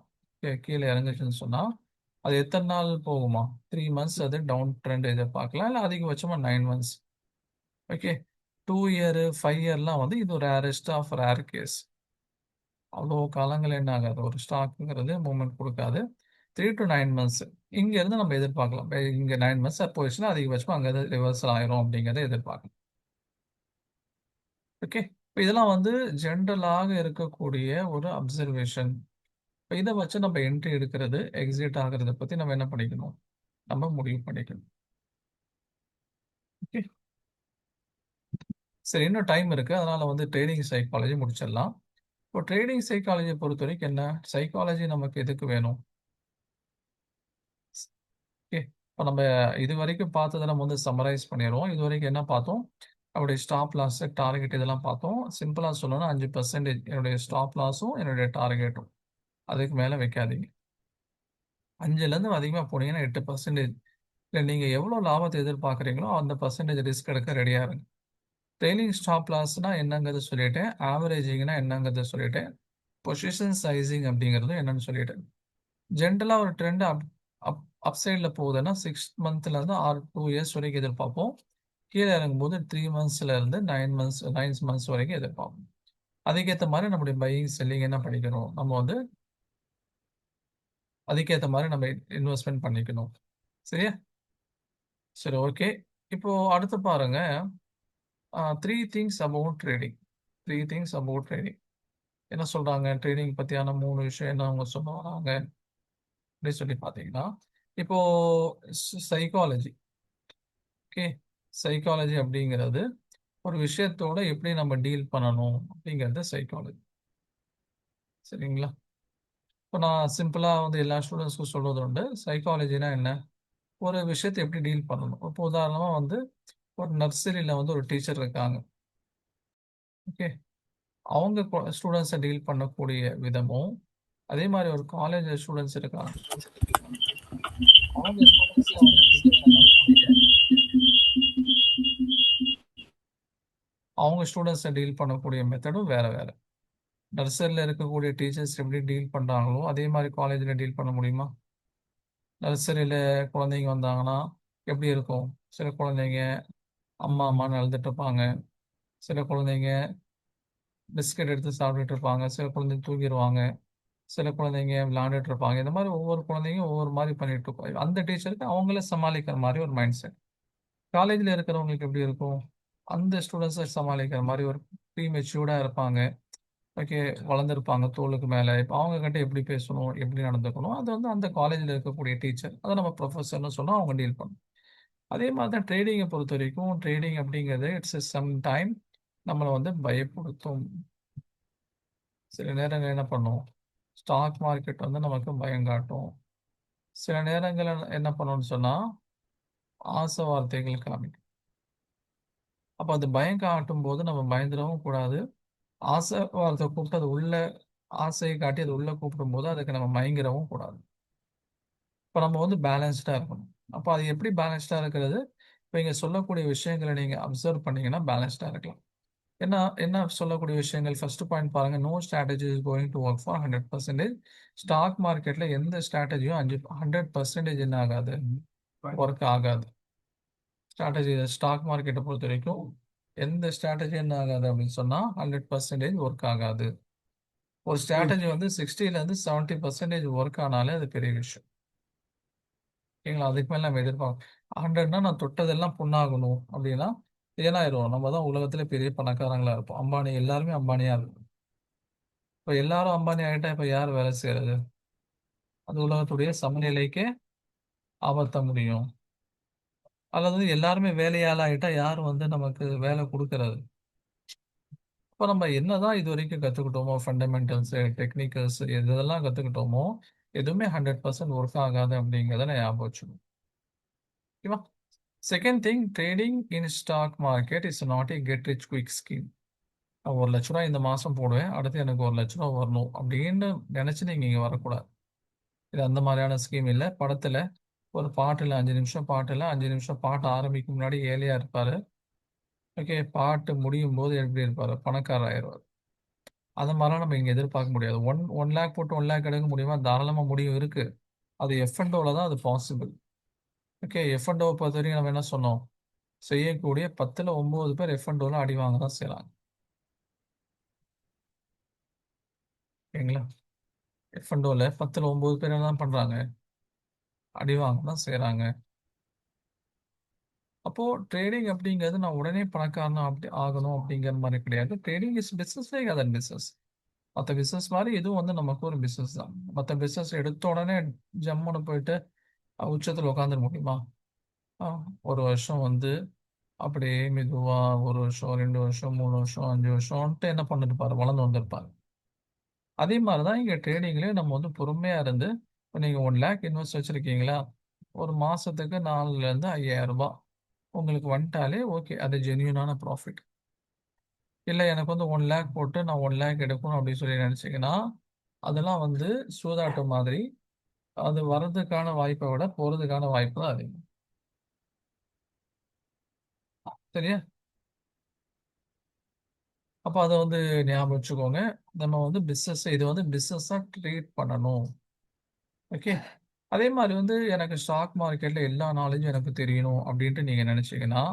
கீழ இறங்குச்சுன்னு சொன்னா, அது எத்தன நாள் போகுமா? 3 மந்த்ஸ் அது டவுன் ட்ரெண்ட் எதிர்பார்க்கலாம். இல்ல அதிகபட்சமா 9 மந்த்ஸ். ஓகே. 2 இயர், 5 இயர்லாம் வந்து இது ஒரு ரேரஸ்ட் ஆஃப் ரேர் கேஸ். அவ்வளோ காலங்கள் என்ன ஆகாது. ஒரு ஸ்டாக்குங்கிறது மூவ்மெண்ட் குடுக்காது. 3 டூ 9 மந்த்ஸ். இங்க இருந்து நம்ம எதிர்பார்க்கலாம். இங்க 9 மந்த்ஸ் போயிருச்சுன்னா, அதிகபட்சமா அங்க இருந்து ரிவர்சல் ஆயிரும் அப்படிங்கிறத எதிர்பார்க்கலாம். ஓகே. இப்ப இதெல்லாம் வந்து ஜென்ரலாக இருக்கக்கூடிய ஒரு அப்சர்வேஷன். இப்ப இத வச்சு நம்ம என்ட்ரி எடுக்கிறது, எக்ஸிட் ஆகுறத பத்தி நம்ம என்ன பண்ணிக்கணும்? நம்ம முடிவு பண்ணிக்கணும். ஓகே. சரி இன்னும் டைம் இருக்கு. அதனால வந்து ட்ரேடிங் சைக்காலஜி முடிச்சிடலாம். இப்போ ட்ரேடிங் சைக்காலஜிய பொறுத்தவரைக்கும் என்ன? சைக்காலஜி நமக்கு எதுக்கு வேணும்? ஓகே. இப்ப நம்ம இதுவரைக்கும் பார்த்தத நம்ம வந்து சம்மரைஸ் பண்ணிருவோம். இதுவரைக்கும் என்ன பார்த்தோம்? நம்முடைய ஸ்டாப் லாஸ், டார்கெட் இதெல்லாம் பார்த்தோம். சிம்பிளா சொல்லணும்னா 5% என்னுடைய ஸ்டாப் லாஸும், என்னுடைய டார்கெட்டும். அதுக்கு மேல வைக்காதீங்க. 5லேருந்து அதிகமா போனீங்கன்னா 8% இல்ல நீங்க எவ்வளோ லாபத்த எதிர்பார்க்குறீங்களோ, அந்த பெர்சன்டேஜ் ரிஸ்க் எடுக்க ரெடியா இருங்க. ட்ரெய்லிங் ஸ்டாப் லாஸ்னா என்னங்கிறத சொல்லிட்டேன். ஆவரேஜிங்னா என்னங்கிறத சொல்லிட்டேன். பொசிஷன் சைசிங் அப்படிங்கிறதும் என்னன்னு சொல்லிட்டேன். ஜென்ரலா ஒரு ட்ரெண்ட் அப் அப் சைட்ல போகுதுன்னா 6 மந்த்லேருந்து 2 இயர்ஸ் வரைக்கும் எதிர்பார்ப்போம். கீழ இறங்கும்போது 3 மந்த்ஸ்லேருந்து 9 மந்த்ஸ் வரைக்கும் எதிர்பார்ப்போம். அதுக்கேத்த மாரி நம்முடைய பையிங், செல்லிங் என்ன பண்ணிக்கணும்? நம்ம வந்து அதுக்கேத்த மாரி நம்ம இன்வெஸ்ட்மென்ட் பண்ணிக்கணும். சரியா? சரி ஓகே. இப்போ அடுத்து பாருங்க. 3 things about trading. 3 things about trading. என்ன சொல்றாங்க? ட்ரேடிங் பத்தியான 3 விஷயம் என்ன அவங்க சொல்ல வராங்க? அப்படின்னு சொல்லி பார்த்தீங்கன்னா, இப்போ சைக்காலஜி. ஓகே. சைக்காலஜி அப்படிங்கிறது, ஒரு விஷயத்தோட எப்படி நம்ம டீல் பண்ணணும் அப்படிங்கிறது சைக்காலஜி. சரிங்களா? இப்போ நான் சிம்பிளா வந்து எல்லா ஸ்டூடண்ட்ஸ்க்கும் சொல்றது உண்டு. சைக்காலஜினா என்ன? ஒரு விஷயத்த எப்படி டீல் பண்ணணும்? இப்போ உதாரணமா வந்து ஒரு நர்சரியில வந்து ஒரு டீச்சர் இருக்காங்க. ஓகே. அவங்க ஸ்டூடண்ட்ஸ டீல் பண்ணக்கூடிய விதமும், அதே மாரி ஒரு காலேஜ் ஸ்டூடண்ட்ஸ் இருக்காங்க. அவங்க ஸ்டூடண்ட்ஸ வந்து டீல் பண்ணக்கூடிய அவங்க ஸ்டூடண்ட்ஸ டீல் பண்ணக்கூடிய மெத்தடும் வேற வேற. நர்சரியில இருக்கக்கூடிய டீச்சர்ஸ் எப்படி டீல் பண்றாங்களோ, அதே மாரி காலேஜ்ல டீல் பண்ண முடியுமா? நர்சரியில குழந்தைங்க வந்தாங்கன்னா, எப்படி இருக்கும்? சில குழந்தைங்க அம்மா, அம்மான்னு அழுதுட்டு இருப்பாங்க. சில குழந்தைங்க பிஸ்கட் எடுத்து சாப்பிட்டுட்டு இருப்பாங்க. சில குழந்தைங்க தூங்கிருவாங்க. சில குழந்தைங்க விளையாண்டுட்டு இருப்பாங்க. இந்த மாரி ஒவ்வொரு குழந்தையும் ஒவ்வொரு மாரி பண்ணிட்டு இருக்கும். அந்த டீச்சருக்கு அவங்கள சமாளிக்கிற மாரி ஒரு மைண்ட் செட். காலேஜ்ல இருக்கிறவங்களுக்கு எப்படி இருக்கும்? அந்த ஸ்டூடண்ட்ஸ சமாளிக்கிற மாரி ஒரு ப்ரீ மெச்சூர்டா இருப்பாங்க. ஓகே. வளர்ந்திருப்பாங்க தோளுக்கு மேல. இப்ப அவங்க கிட்ட எப்படி பேசணும்? எப்படி நடந்துக்கணும்? அது வந்து அந்த காலேஜ்ல இருக்கக்கூடிய டீச்சர். அத நம்ம ப்ரொஃபசர்ன்னு சொன்னா அவங்க டீல் பண்ணணும். அதே மாரி தான் ட்ரேடிங்க பொறுத்தவரைக்கும், ட்ரேடிங் அப்படிங்கிறது இட்ஸ் சம் டைம் நம்மள வந்து பயப்படுத்தும். சில நேரங்கள்ல என்ன பண்ணும்? ஸ்டாக் மார்க்கெட் வந்து நமக்கு பயம் காட்டும். சில நேரங்கள்ல என்ன பண்ணும்னு சொன்னா, ஆசை வார்த்தைகள் காமிக்கும். அப்ப அது பயம் காட்டும்போது நம்ம பயந்துறவும் கூடாது. ஆசை வார்த்தை கூப்பிட்டு அது உள்ள ஆசையை காட்டி அது உள்ள கூப்பிடும்போது அதுக்கு நம்ம மயங்கிடவும் கூடாது. இப்போ நம்ம வந்து பேலன்ஸ்டா இருக்கணும். அப்போ அது எப்படி பேலன்ஸ்டா இருக்கிறது? இப்போ இங்க சொல்லக்கூடிய விஷயங்கள நீங்க அப்சர்வ் பண்ணீங்கன்னா பேலன்ஸ்டா இருக்கலாம். என்ன என்ன சொல்லக்கூடிய விஷயங்கள்? ஃபர்ஸ்ட் பாயிண்ட் பாருங்க. No strategy is going to work for 100%. Stock மார்க்கெட்ல எந்த ஸ்ட்ராட்டஜியும் 100% என்ன ஆகாது? ஒர்க் ஆகாது. ஸ்ட்ராட்டஜி ஸ்டாக் மார்க்கெட்ட பொறுத்தவரைக்கும் எந்த ஸ்ட்ராட்டஜியும் என்ன ஆகாது அப்படின்னு சொன்னா 100% ஒர்க் ஆகாது. ஒரு ஸ்ட்ராட்டஜி வந்து 60லேருந்து 70% ஒர்க் ஆனாலே அது பெரிய விஷயம். ஓகேங்களா? அதுக்கு மேல நம்ம எதிர்பார்க்கணும். 100ன்னா நான் தொட்டதெல்லாம் பொண்ணாகணும் அப்படின்னா ஏனாயிரும். நம்ம தான் உலகத்திலே பெரிய பணக்காரங்களா இருப்போம். அம்பானி எல்லாருமே அம்பானியா இருக்கும். இப்ப எல்லாரும் அம்பானி ஆயிட்டா இப்ப யார் வேலை செய்யறது? அது உலகத்துடைய சமநிலைக்கே அமர்த்த முடியும். அல்லது எல்லாருமே வேலையாள் ஆயிட்டா யார் வந்து நமக்கு வேலை குடுக்கறது? இப்ப நம்ம என்னதான் இதுவரைக்கும் கத்துக்கிட்டோமோ, ஃபண்டமெண்டல்ஸ், டெக்னிக்கல்ஸ் எதெல்லாம் கத்துக்கிட்டோமோ, எதுவுமே 100% ஒர்க் ஆகாது அப்படிங்கிறத ஞாபகம் வச்சுக்கணும். ஓகேவா? Second thing, trading in stock market is not a get rich quick scheme. நான் ரூ. 1,00,000 இந்த மாசம் போடுவேன். அடுத்து எனக்கு ரூ. 1,00,000 வரணும் அப்படின்னு நினைச்சு நீங்க இங்க வரக்கூடாது. இது அந்த மாதிரியான ஸ்கீம் இல்ல. படத்துல ஒரு பாட்டுல 5 நிமிஷம் பாட்டுல 5 நிமிஷம் பாட்டு ஆரம்பிக்கும் முன்னாடி ஏழையா இருப்பாரு. ஓகே, பாட்டு முடியும் போது எப்படி இருப்பாரு? பணக்காரர் ஆயிருவாரு. அது மாதிரிலாம் நம்ம இங்க எதிர்பார்க்க முடியாது. ஒன் லேக் போட்டு 1 லேக் எடுக்க முடியுமா? தாராளமா முடியும் இருக்கு. அது எஃப்&ஓல தான் அது பாசிபிள். ஓகே, எஃப்&ஓ பொறுத்தவரைக்கும் நம்ம என்ன சொன்னோம்? செய்யக்கூடிய 10ல் 9 பேர் எஃப்&ஓல அடி வாங்க தான் செய்றாங்க. ஓகேங்களா? எஃப்&ஓல 10ல் 9 பேர் என்ன பண்றாங்க? அடி வாங்க தான் செய்றாங்க. அப்போ ட்ரேடிங் அப்படிங்கிறது நான் உடனே பணக்காரனா அப்படி ஆகணும் அப்படிங்கிற மாதிரி கிடையாது. Trading is business like other business. மற்ற பிசினஸ் மாதிரி இதுவும் வந்து நமக்கு ஒரு பிசினஸ் தான். மற்ற பிசினஸ் எடுத்த உடனே ஜம்முன்னு போயிட்டு உச்சத்தில் உட்காந்துட முடியுமா? ஆ, ஒரு வருஷம் வந்து அப்படியே மெதுவா 1 வருஷம், 2 வருஷம், 3 வருஷம், 5 வருஷம்ன்ட்டு என்ன பண்ணிருப்பாரு? வளர்ந்து வந்திருப்பாரு. அதே மாதிரி தான் இங்க ட்ரேடிங்லயும் நம்ம வந்து பொறுமையா இருந்து, இப்போ நீங்க 1 லேக் இன்வெஸ்ட் வச்சிருக்கீங்களா? ஒரு மாசத்துக்கு 4லேருந்து 5,000 ரூபாய் உங்களுக்கு வந்துட்டாலே ஓகே, அது ஜென்யூனான ப்ராஃபிட். இல்ல எனக்கு வந்து 1 லேக் போட்டு நான் 1 லேக் எடுக்கணும் அப்படின்னு சொல்லி நினைச்சீங்கன்னா, அதெல்லாம் வந்து சூதாட்டம் மாதிரி. அது வர்றதுக்கான வாய்ப்பை விட போறதுக்கான வாய்ப்பு தான் அதிகம். சரியா? அப்ப அத வந்து ஞாபகம் வச்சுக்கோங்க. நம்ம வந்து இது வந்து பிசினஸா ட்ரீட் பண்ணணும். ஓகே. அதே மாரி வந்து எனக்கு ஸ்டாக் மார்க்கெட்ல எல்லா நாலேட்ஜும் எனக்கு தெரியணும் அப்டின்ட்டு நீங்க நெனச்சீங்கன்னா,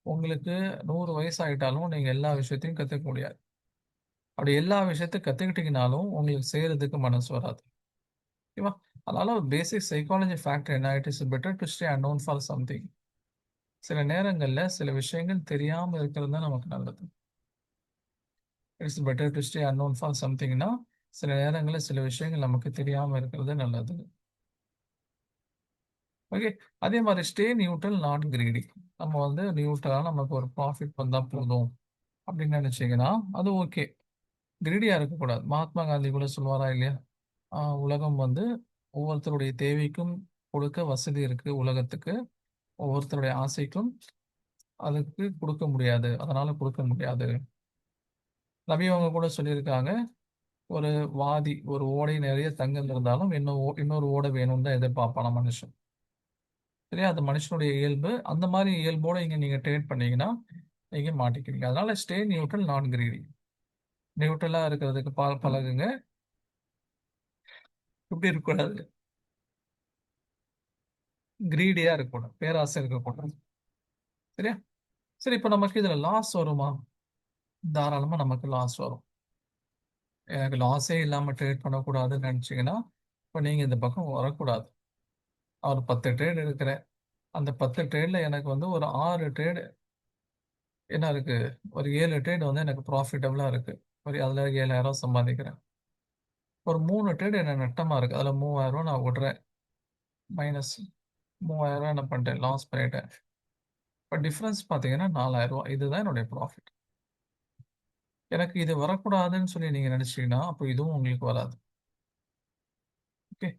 உங்களுக்கு 100 வயசு ஆயிட்டாலும் நீங்க எல்லா விஷயத்தையும் கத்துக்க முடியாது. அப்படி எல்லா விஷயத்தையும் கத்துக்கிட்டீங்கனாலும், உங்களுக்கு செய்றதுக்கு மனசு வராது. ஓகேவா? அதனால ஒரு பேசிக் சைக்காலஜி ஃபேக்டர் என்ன? It is better to stay unknown for something. சில நேரங்கள்ல சில விஷயங்கள் தெரியாம இருக்கிறது தான் நமக்கு நல்லது. It's better to stay unknown for சம்திங்னா, சில நேரங்கள்ல சில விஷயங்கள் நமக்கு தெரியாம இருக்கிறது நல்லது. ஓகே. அதே மாரி ஸ்டே நியூட்ரல் நாட் கிரீடி. நம்ம வந்து நியூட்ரலா நமக்கு ஒரு ப்ராஃபிட் வந்தா போதும் அப்படின்னு நினைச்சீங்கன்னா, அது ஓகே. கிரீடியா இருக்கக்கூடாது. மகாத்மா காந்தி கூட சொல்வாரா இல்லையா? உலகம் வந்து ஒவ்வொருத்தருடைய தேவைக்கும் கொடுக்க வசதி இருக்கு உலகத்துக்கு. ஒவ்வொருத்தருடைய ஆசைக்கும் அதுக்கு கொடுக்க முடியாது. அதனால கொடுக்க முடியாது. நபி அவங்க கூட சொல்லியிருக்காங்க, ஒரு ஒரு ஓடை நிறைய தங்கம் இருந்தாலும் இன்னொரு ஓடை வேணும்னு தான் எதிர்பார்ப்பான மனுஷன். சரியா? அது மனுஷனுடைய இயல்பு. அந்த மாரி இயல்போட இங்க நீங்க ட்ரேட் பண்ணீங்கன்னா, நீங்க மாட்டிக்குவீங்க. அதனால ஸ்டே நியூட்ரல் நாட் கிரீடி. நியூட்ரலா இருக்கிறதுக்கு பழகுங்க. இப்படி இருக்கக்கூடாது. கிரீடியா இருக்கக்கூடாது. பேராசை இருக்கக்கூடாது. சரியா? சரி, இப்ப நமக்கு இதுல லாஸ் வருமா? தாராளமா நமக்கு லாஸ் வரும். எனக்கு லாஸே இல்லாம ட்ரேட் பண்ணக்கூடாதுன்னு நினைச்சீங்கன்னா, இப்ப நீங்க இந்த பக்கம் வரக்கூடாது. ஒரு 10 ட்ரேட் எடுக்கிறேன். அந்த 10 ட்ரேட்ல எனக்கு வந்து ஒரு 6 ட்ரேடு என்ன இருக்கு? ஒரு 7 ட்ரேட் வந்து எனக்கு ப்ராஃபிட்டபிளா இருக்கு. அதுல 7,000 சம்பாதிக்கிறேன். ஒரு 3 ட்ரேட் எனக்கு நட்டமா இருக்கு. அதுல ரூ. 3,000 நான் விடுறேன். மைனஸ் ரூ. 3,000 என்ன பண்ணிட்டேன்? லாஸ் பண்ணிட்டேன். இப்ப டிஃபரன்ஸ் பார்த்தீங்கன்னா ரூ. 4,000. இதுதான் என்னுடைய ப்ராஃபிட். எனக்கு இது வரக்கூடாதுன்னு சொல்லி நீங்க நினைச்சீங்கன்னா, அப்போ இதுவும் உங்களுக்கு வராது. ஓகே.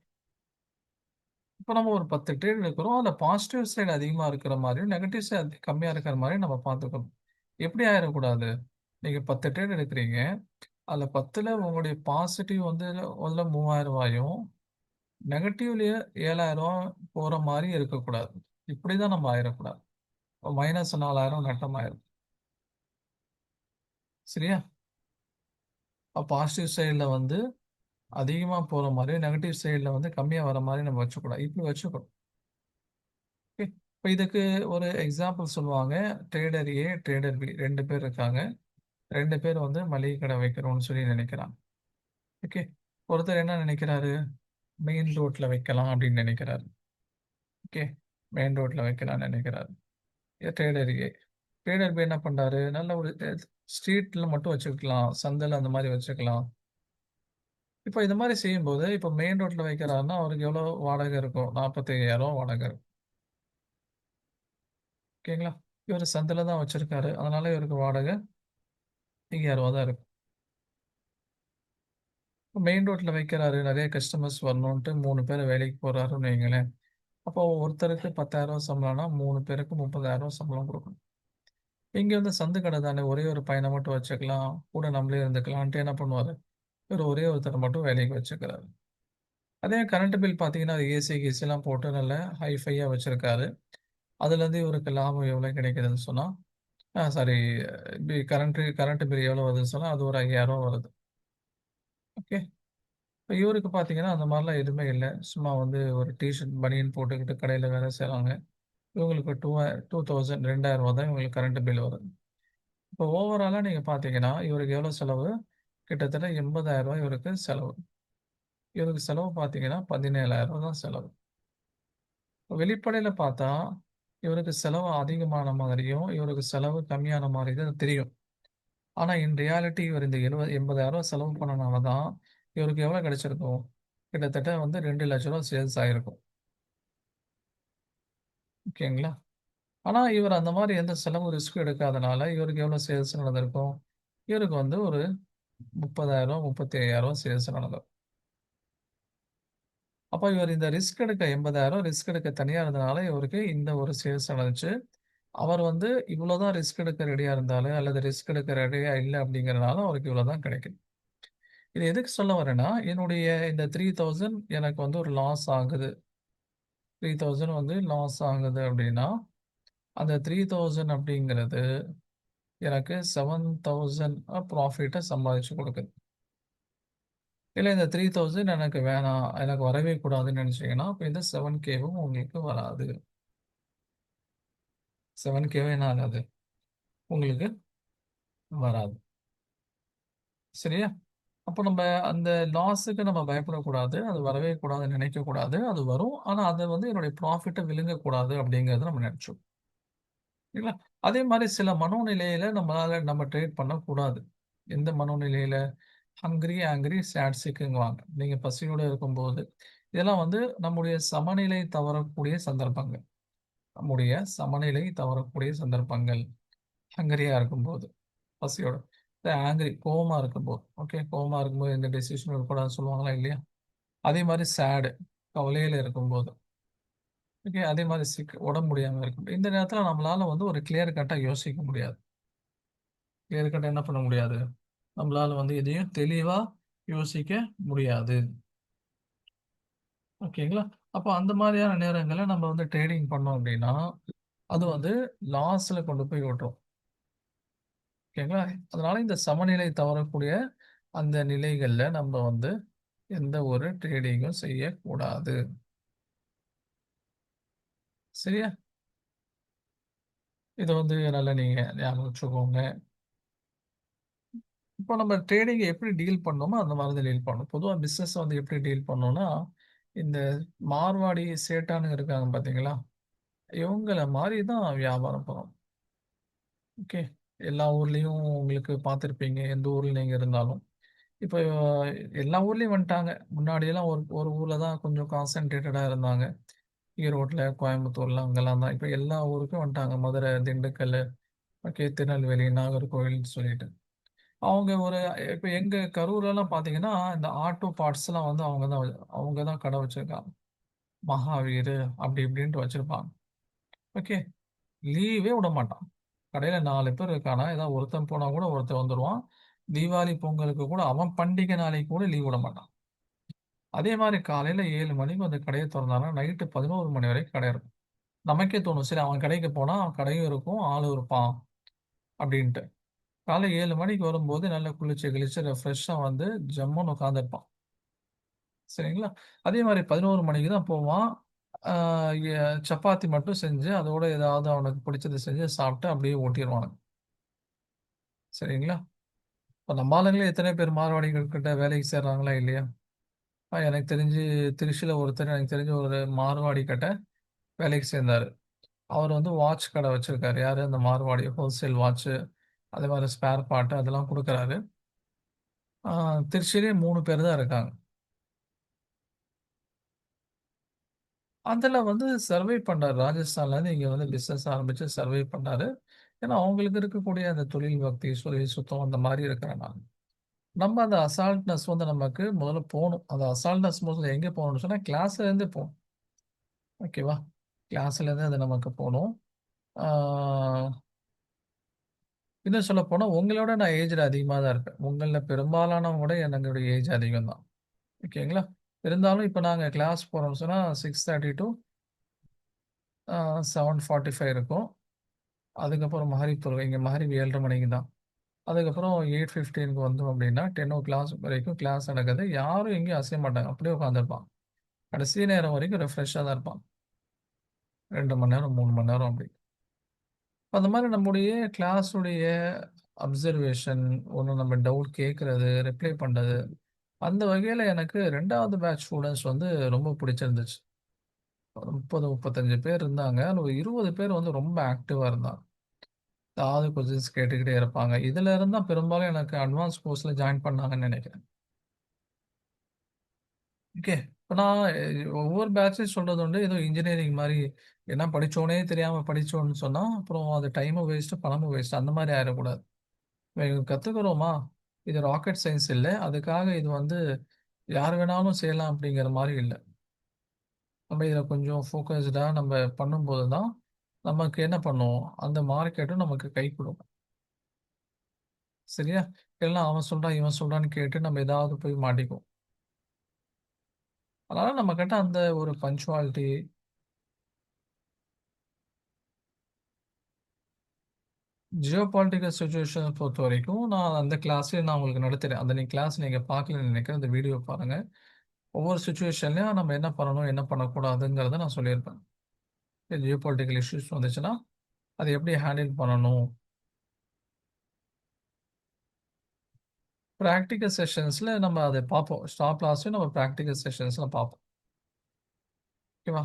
இப்போ நம்ம ஒரு 10 ட்ரேட் எடுக்கிறோம். அதுல பாசிட்டிவ் சைடு அதிகமா இருக்கிற மாரியும், நெகட்டிவ் சைடு கம்மியா இருக்கிற மாரியும் நம்ம பார்த்துக்கணும். எப்படி ஆயிறக்கூடாது? நீங்க 10 ட்ரேட் எடுக்கிறீங்க. அதில் 10ல் உங்களுடைய பாசிட்டிவ் வந்து முதல்ல 3000 நெகட்டிவ்லயே 7,000 போற மாரி இருக்கக்கூடாது. இப்படிதான் நம்ம ஆயிறக்கூடாது. மைனஸ் 4,000 நட்டமாயிரும். சரியா? பாசிட்டிவ் சைடுல வந்து அதிகமா போற மாரி, நெகட்டிவ் சைடுல வந்து கம்மியா வர மாரி நம்ம வச்சுக்கக்கூடாது. இப்படி வச்சுக்கணும். ஓகே. இப்ப இதுக்கு ஒரு எக்ஸாம்பிள் சொல்லுவாங்க. ட்ரேடர் ஏ, ட்ரேடர் பி 2 பேர் இருக்காங்க. 2 பேர் வந்து மளிகை கடை வைக்கணும்னு சொல்லி நினைக்கிறாங்க. ஓகே. ஒருத்தர் என்ன நினைக்கிறாரு? மெயின் ரோட்ல வைக்கலாம் அப்படின்னு நினைக்கிறாரு. ஓகே. மெயின் ரோட்ல வைக்கலாம்னு நினைக்கிறாரு. ட்ரேடர் ஏ. ட்ரேடர் பி என்ன பண்றாரு? நல்ல ஒரு ஸ்ட்ரீட்ல மட்டும் வச்சுக்கலாம். சந்தையில அந்த மாதிரி வச்சுக்கலாம். இப்போ இந்த மாதிரி செய்யும்போது, இப்போ மெயின் ரோட்ல வைக்கிறாருன்னா, அவருக்கு எவ்வளோ வாடகை இருக்கும்? 45,000 வாடகை இருக்கும். ஓகேங்களா? இவரு சந்தையில தான் வச்சிருக்காரு. அதனால இவருக்கு வாடகை ரூ. 5,000 தான் இருக்கும். மெயின் ரோட்ல வைக்கிறாரு. நிறைய கஸ்டமர்ஸ் வரணுன்ட்டு 3 பேர் வேலைக்கு போறாருன்னு வைங்களேன். அப்போ ஒருத்தருக்கு 10,000 சம்பளம்னா 3 பேருக்கு 30,000 சம்பளம் கொடுக்கணும். இங்க வந்து சந்து கடை தானே, ஒரே ஒரு பையனை மட்டும் வச்சுக்கலாம். கூட நம்மளே இருந்துக்கலான்ட்டு என்ன பண்ணுவாரு? இவரு ஒரே ஒருத்தரை மட்டும் வேலைக்கு வச்சுக்கிறாரு. அதே கரண்ட் பில் பார்த்தீங்கன்னா, அது ஏசி கீசிலாம் போட்டு நல்ல ஹைஃபையா வச்சிருக்காரு. அதுலேருந்து இவருக்கு லாபம் எவ்வளோ கிடைக்குதுன்னு சொன்னா, சாரி, கரண்ட் பில் எவ்வளோ வருதுன்னு சொன்னா, அது ஒரு ரூ. 5,000 வருது. ஓகே. இப்ப இவருக்கு பார்த்தீங்கன்னா, அந்த மாரிலாம் எதுவுமே இல்ல. சும்மா வந்து ஒரு டீ ஷர்ட், பனியன் போட்டுக்கிட்டு கடையில வேலை செய்றாங்க. இவங்களுக்கு 2000 2000 தான் இவங்களுக்கு கரண்ட் பில் வருது. இப்போ ஓவராலா நீங்க பார்த்தீங்கன்னா, இவருக்கு எவ்வளோ செலவு? கிட்டத்தட்ட ரூ. 80,000 இவருக்கு செலவு. இவருக்கு செலவு பார்த்தீங்கன்னா, ரூ. 17,000 தான் செலவு. வெளிப்படையில பார்த்தா, இவருக்கு செலவு அதிகமான மாதிரியும், இவருக்கு செலவு கம்மியான மாரி தான் தெரியும். ஆனா, இன் ரியாலிட்டி இவர் இந்த 80,000 செலவு பண்ணனால தான், இவருக்கு எவ்வளோ கிடைச்சிருக்கும்? கிட்டத்தட்ட வந்து ரூ. 2,00,000 சேல்ஸ் ஆயிருக்கும். ஓகேங்களா? ஆனா, இவர் அந்த மாரி எந்த செலவும் ரிஸ்க்கும் எடுக்காதனால, இவருக்கு எவ்வளோ சேல்ஸ் நடந்திருக்கும்? இவருக்கு வந்து ஒரு 30,000 35,000 சேல்ஸ் நடந்திருக்கும். அப்ப இவர் இந்த ரிஸ்க் எடுக்க 80,000 ரிஸ்க் எடுக்க தனியா இருந்தனால, இவருக்கு இந்த ஒரு சேல்ஸ் நடந்துச்சு. அவர் வந்து இவ்வளோ தான் ரிஸ்க் எடுக்க ரெடியா இருந்தாரு, அல்லது ரிஸ்க் எடுக்க ரெடியா இல்ல அப்படிங்கிறனால, அவருக்கு இவ்வளோ தான் கிடைக்குது. இது எதுக்கு சொல்ல வரேன்னா, என்னுடைய இந்த 3000 எனக்கு வந்து ஒரு லாஸ் ஆகுது. 3000 வந்து லாஸ் ஆகுது அப்படின்னா, அந்த 3000 அப்படிங்கிறது எனக்கு 7000 ப்ராஃபிட்ட சம்பாதிச்சு குடுக்குது. இல்ல இந்த 3000 எனக்கு வேணாம், எனக்கு வரவே கூடாதுன்னு நெனச்சீங்கன்னா, அப்ப இந்த 7Kவும் உங்களுக்கு வராது. 7Kவும் என்ன ஆகாது? உங்களுக்கு வராது. சரியா? அப்ப நம்ப அந்த லாஸுக்கு நம்ம பயப்படக்கூடாது. அது வரவே கூடாதுன்னு நெனைக்கக்கூடாது. அது வரும். ஆனா, அத வந்து என்னுடைய ப்ராஃபிட்ட விழுங்கக்கூடாது அப்படிங்கிறத நம்ம நெனச்சோம். சரிங்களா? அதே மாரி சில மனோநிலையில நம்ம ட்ரேட் பண்ணக்கூடாது. எந்த மனோநிலையில? ஹங்ரி, ஆங்ரி, சேட், சிக்குங்குவாங்க. நீங்க பசியோட இருக்கும்போது, இதெல்லாம் வந்து நம்முடைய சமநிலை தவறக்கூடிய சந்தர்ப்பங்கள். நம்முடைய சமநிலை தவறக்கூடிய சந்தர்ப்பங்கள். ஹங்கரியா இருக்கும்போது, பசியோட. ஆங்ரி கோவமா இருக்கும்போது. ஓகே. கோவமா இருக்கும்போது எந்த டெசிஷனும் எடுக்கக்கூடாதுன்னு சொல்லுவாங்களா? இல்லையா? அதே மாரி சேடு கவலையில இருக்கும்போது. ஓகே. அதே மாரி சிக் உடம்பு முடியாம இருக்கும். இந்த நேரத்தில நம்மளால வந்து ஒரு கிளியர் கட்டா யோசிக்க முடியாது. கிளியர் கட்டா என்ன பண்ண முடியாது? நம்மளால வந்து எதையும் தெளிவா யோசிக்க முடியாது. ஓகேங்களா? அப்போ அந்த மாரியான நேரங்கள்ல நம்ம வந்து ட்ரேடிங் பண்ணோம் அப்டின்னா, அது வந்து லாஸ்ல கொண்டு போய் விட்டுரும். ஓகேங்களா? அதனால இந்த சமநிலை தவறக்கூடிய அந்த நிலைகள்ல நம்ம வந்து எந்த ஒரு ட்ரேடிங்கும் செய்யக்கூடாது. சரியா? இத வந்து நல்லா நீங்க ஞாபகம் வச்சுக்கோங்க. இப்போ நம்ம ட்ரேடிங்க எப்படி டீல் பண்ணோமோ, அந்த மாரி தான் டீல் பண்ணணும். பொதுவா பிசினஸ் வந்து எப்படி டீல் பண்ணணும்னா, இந்த மார்வாடி சேட்டானுங்க இருக்காங்க பார்த்தீங்களா? இவங்கள மாரி தான் வியாபாரம் பண்ணணும். ஓகே. எல்லா ஊர்லயும் உங்களுக்கு பார்த்துருப்பீங்க. எந்த ஊர்ல நீங்க இருந்தாலும். இப்போ எல்லா ஊர்லயும் வந்துட்டாங்க. முன்னாடியெல்லாம் ஒரு ஒரு ஊர்ல தான் கொஞ்சம் கான்சன்ட்ரேட்டடா இருந்தாங்க. ஈரோட்ல, கோயம்புத்தூர்ல அங்கெல்லாம் தான். இப்ப எல்லா ஊருக்கும் வந்துட்டாங்க. மதுரை, திண்டுக்கல், ஓகே, திருநெல்வேலி, நாகர்கோவில்னு சொல்லிட்டு. அவங்க ஒரு இப்ப எங்க கரூர்லலாம் பார்த்தீங்கன்னா, இந்த ஆட்டோ பார்ட்ஸ்லாம் வந்து அவங்க தான் கடை வச்சிருக்காங்க. மகாவீர் அப்படி இப்படின்ட்டு வச்சிருப்பாங்க. ஓகே. லீவே விடமாட்டான். கடையில 4 பேர் இருக்கானா, ஏதாவது ஒருத்தன் போனா கூட ஒருத்தன் வந்துருவான். தீபாவளி, பொங்கலுக்கு கூட அவன் பண்டிகை நாளைக்கு கூட லீவ் விட மாட்டான். அதே மாரி காலையில 7 மணிக்கு வந்து கடைய தொறந்தான்னா, நைட்டு 11 மணி வரைக்கும் கடை இருக்கும். நமக்கே தோணும், சரி அவன் கடைக்கு போனா அவன் கடையும் இருக்கும், ஆளும் இருப்பான் அப்படின்ட்டு. காலைல 7 மணிக்கு வரும்போது நல்லா குளிச்சு கிளிச்சு ரெஃப்ரெஷ்ஷா வந்து ஜம்முன்னு உட்காந்துருப்பான். சரிங்களா? அதே மாரி 11 மணிக்கு தான் போவான். ஆ சப்பாத்தி மட்டும் செஞ்சு, அதோட ஏதாவது அவனுக்கு பிடிச்சத செஞ்சு சாப்பிட்டு அப்படியே ஓட்டிருவானுங்க. சரிங்களா? இப்ப நம்ம ஆளுங்களே எத்தனை பேர் மார்வாடிகள் கிட்ட வேலைக்கு சேர்றாங்களா இல்லையா? எனக்கு தெரிஞ்சு திருச்சியில ஒருத்தர் எனக்கு தெரிஞ்ச ஒரு மார்வாடி கிட்ட வேலைக்கு சேர்ந்தாரு. அவர் வந்து வாட்ச் கடை வச்சிருக்காரு. யாரு? அந்த மார்வாடி ஹோல்சேல் வாட்ச்சு, அதே மாரி ஸ்பேர் பார்ட் அதெல்லாம் குடுக்குறாரு. ஆ திருச்சியிலேயே 3 பேர் தான் இருக்காங்க. அதுல வந்து சர்வை பண்றாரு. ராஜஸ்தான்லேருந்து இங்க வந்து பிசினஸ் ஆரம்பிச்சு சர்வை பண்ணாரு. ஏன்னா, அவங்களுக்கு இருக்கக்கூடிய அந்த தொழில் பக்தி, தொழில் சுத்தம் அந்த மாரி இருக்கிறனால. நம்ம அந்த அசால்ட்னஸ் வந்து நமக்கு முதல்ல போணும். அந்த அசால்ட்னஸ் முதல்ல எங்க போணும்னு சொன்னா, கிளாஸ்லேருந்தே போணும். ஓகேவா? கிளாஸ்லேருந்து அது நமக்கு போணும். ஆ இன்னும் சொல்லப்போனா, உங்களோட நான் ஏஜ்ல அதிகமா தான் இருப்பேன். உங்கள்ல பெரும்பாலானவங்க கூட என்னுடைய ஏஜ் அதிகம் தான். ஓகேங்களா? இருந்தாலும் இப்ப நாங்க கிளாஸ் போறோம்னு சொன்னா 6:30 டூ 7:45 இருக்கும். அதுக்கப்புறம் மகரிப் தொழுகை. இங்க மகரிப் 7:30 மணிக்கு தான். அதுக்கப்புறம் 8:15க்கு வந்தோம் அப்படின்னா, 10:00 வரைக்கும் கிளாஸ் நடக்குது. யாரும் எங்கேயும் அசைய மாட்டாங்க. அப்படியே உட்காந்துருப்பான். கடைசி நேரம் வரைக்கும் ரெஃப்ரெஷ்ஷா தான் இருப்பான். 2 மணி நேரம், 3 மணி நேரம் அப்படி. அந்த மாரி நம்முடைய கிளாஸுடைய அப்சர்வேஷன், ஒண்ணு நம்ம டவுட் கேட்கறது, ரிப்ளை பண்றது, அந்த வகையில எனக்கு 2வது பேட்ச் ஸ்டூடண்ட்ஸ் வந்து ரொம்ப பிடிச்சிருந்துச்சு. ஒரு 30, 35 பேர் இருந்தாங்க. அதுல ஒரு 20 பேர் வந்து ரொம்ப ஆக்டிவா இருந்தாங்க. ஏதாவது கொஸ்டின்ஸ் கேட்டுக்கிட்டே இருப்பாங்க. இதுல இருந்து தான் பெரும்பாலும் எனக்கு அட்வான்ஸ் கோர்ஸ்ல ஜாயின் பண்ணாங்கன்னு நெனைக்கிறேன். ஓகே. இப்ப நான் ஒவ்வொரு பேட்ச்சும் சொல்றது உண்டு. ஏதோ இன்ஜினியரிங் மாரி என்ன படிச்சோனே தெரியாம படிச்சோம்ன்னு சொன்னா, அப்புறம் அது டைமும் வேஸ்ட்டு, பணமும் வேஸ்ட்டு. அந்த மாரி ஆயிறக்கூடாது. கத்துக்கிறோமா, இது ராக்கெட் சயின்ஸ் இல்ல. அதுக்காக இது வந்து யார் வேணாலும் செய்யலாம் அப்படிங்கிற மாரி இல்ல. நம்ம இதில கொஞ்சம் ஃபோக்கஸ்டா நம்ம பண்ணும்போது தான், நமக்கு என்ன பண்ணும், அந்த மார்க்கெட்டும் நமக்கு கை குடுக்கும். சரியா? இல்லன்னா அவன் சொல்றான், இவன் சொல்றான்னு கேட்டு நம்ம ஏதாவது போய் மாட்டிக்குவோம். அதனால நம்மகிட்ட அந்த ஒரு பங்க்சுவாலிட்டி, ஜியோ பொலிட்டிக்கல் சிச்சுவேஷன பொறுத்தவரைக்கும், நான் அந்த கிளாஸே நான் உங்களுக்கு நடத்துறேன். அந்த கிளாஸ் நீங்க பார்க்கலன்னு நெனைக்கிறேன். அந்த வீடியோ பாருங்க. ஒவ்வொரு சிச்சுவேஷன்லயும் நம்ம என்ன பண்ணணும், என்ன பண்ணக்கூடாதுங்கிறத நான் சொல்லியிருப்பேன். ஜியோ பொலிட்டிக்கல் இஷ்யூஸ் வந்துச்சுன்னா, அத எப்படி ஹேண்டில் பண்ணணும்? பிராக்டிகல் செஷன்ஸ்ல நம்ம அத பார்ப்போம். ஸ்டாப் லாஸையும் நம்ம பிராக்டிகல் செஷன்ஸ்ல பார்ப்போம். ஓகேவா?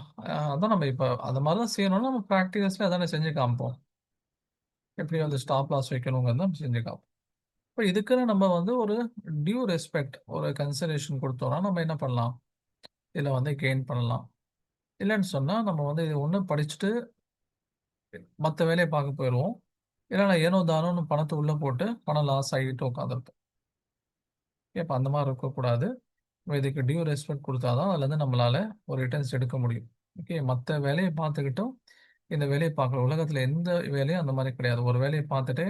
அதான் நம்ம இப்ப அது மாரி தான் செய்யணும்னா, நம்ம பிராக்டிகல்ஸ்ல அதானே செஞ்சு காமிப்போம். எப்படி வந்து ஸ்டாப் லாஸ் வைக்கணுங்கிறத நம்ம செஞ்சு காமிப்போம். இப்ப இதுக்குன்னு நம்ம வந்து ஒரு டியூ ரெஸ்பெக்ட், ஒரு கன்சிடரேஷன் குடுத்தோம்னா, நம்ம என்ன பண்ணலாம்? இதுல வந்து கெயின் பண்ணலாம். இல்லன்னு சொன்னா, நம்ம வந்து இது ஒண்ணு படிச்சுட்டு மத்த வேலைய பார்க்க போயிருவோம். இல்லன்னா ஏனோ தானோன்னு பணத்த உள்ள போட்டு, பணம் லாஸ் ஆகிட்டு உட்காந்துருப்போம். இப்ப அந்த மாரி இருக்கக்கூடாது. நம்ம இதுக்கு டியூ ரெஸ்பெக்ட் குடுத்தா தான் அதுலருந்து நம்மளால ஒரு ரிட்டர்ன்ஸ் எடுக்க முடியும். ஓகே. மத்த வேலைய பார்த்துக்கிட்டும், இந்த வேலைய பார்க்கணும். உலகத்துல எந்த வேலையும் அந்த மாரி கிடையாது. ஒரு வேலைய பார்த்துட்டு,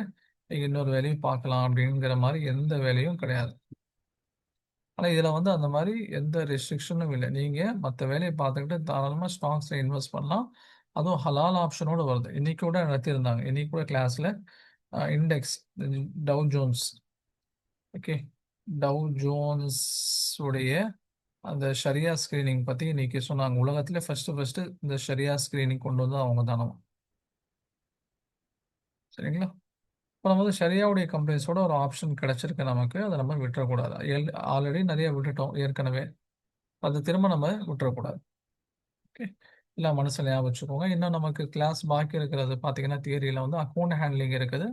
இன்னொரு வேலையும் பார்க்கலாம் அப்படிங்கிற மாரி எந்த வேலையும் கிடையாது. ஆனா இதுல வந்து அந்த மாரி எந்த ரெஸ்ட்ரிக்ஷனும் இல்ல. நீங்க மத்த வேலைய பார்த்துக்கிட்டு தாராளமா ஸ்டாக்ஸ்ல இன்வெஸ்ட் பண்ணலாம். அதுவும் ஹலால் ஆப்ஷனோட வருது. இன்னைக்கு கூட நடத்தியிருந்தாங்க. இன்னைக்கு கூட கிளாஸ்ல index tau Jones okay. Tau Jones உடைய அந்த ஷரியா ஸ்கிரீனிங் பத்தி இன்னைக்கு சொன்னாங்க. உலகத்திலே ஃபர்ஸ்ட்டு இந்த ஷரியா ஸ்கிரீனிங் கொண்டு வந்தது அவங்க தானாமா. சரிங்களா? இப்ப நம்ம வந்து ஷரியாவுடைய கம்பெனிஸோட ஒரு ஆப்ஷன் கிடைச்சிருக்கு நமக்கு. அத நம்ம விட்டுறக்கூடாது. ஆல்ரெடி நெறைய விட்டுட்டோம் ஏற்கனவே. அத திரும்ப நம்ம விட்டுறக்கூடாது. ஓகே. எல்லாம் மனசுல ஞாபகம் வச்சுக்கோங்க. இன்னும் நமக்கு கிளாஸ் பாக்கி இருக்கிறது பார்த்தீங்கன்னா, தியரியில வந்து அக்கவுண்ட் ஹேண்ட்லிங் இருக்குது.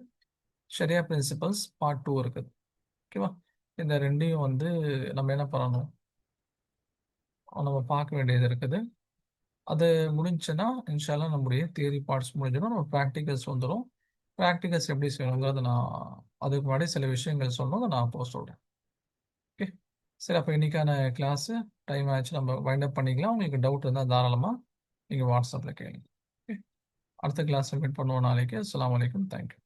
ஷரியா பிரின்சிபல்ஸ் பார்ட் 2 இருக்குது. ஓகேவா? இந்த 2யும் வந்து நம்ம என்ன பண்ணணும்? நம்ம பார்க்க வேண்டியது இருக்குது. அது முடிஞ்சுச்சுன்னா, இன்ஷா அல்லாஹ் நம்முடைய தியரி பார்ட்ஸ் முடிஞ்சிடும். நம்ம பிராக்டிகல்ஸ் வந்துரும். பிராக்டிகல்ஸ் எப்படி செய்யணுங்கிறத நான் அதுக்கு முன்னாடி சில விஷயங்கள் சொல்லணும். அத நான் அப்போ சொல்றேன். ஓகே. சரி அப்ப இன்னைக்கான கிளாஸு டைம் ஆச்சு. நம்ம வைண்ட் அப் பண்ணிக்கலாம். உங்களுக்கு டவுட் இருந்தா தாராளமா நீங்க WhatsAppல கேளுங்க. ஓகே. அடுத்த கிளாஸ்ல மீட் பண்ணுவோம் நாளைக்கு. அஸ்ஸலாமு அலைக்கும். Thank you.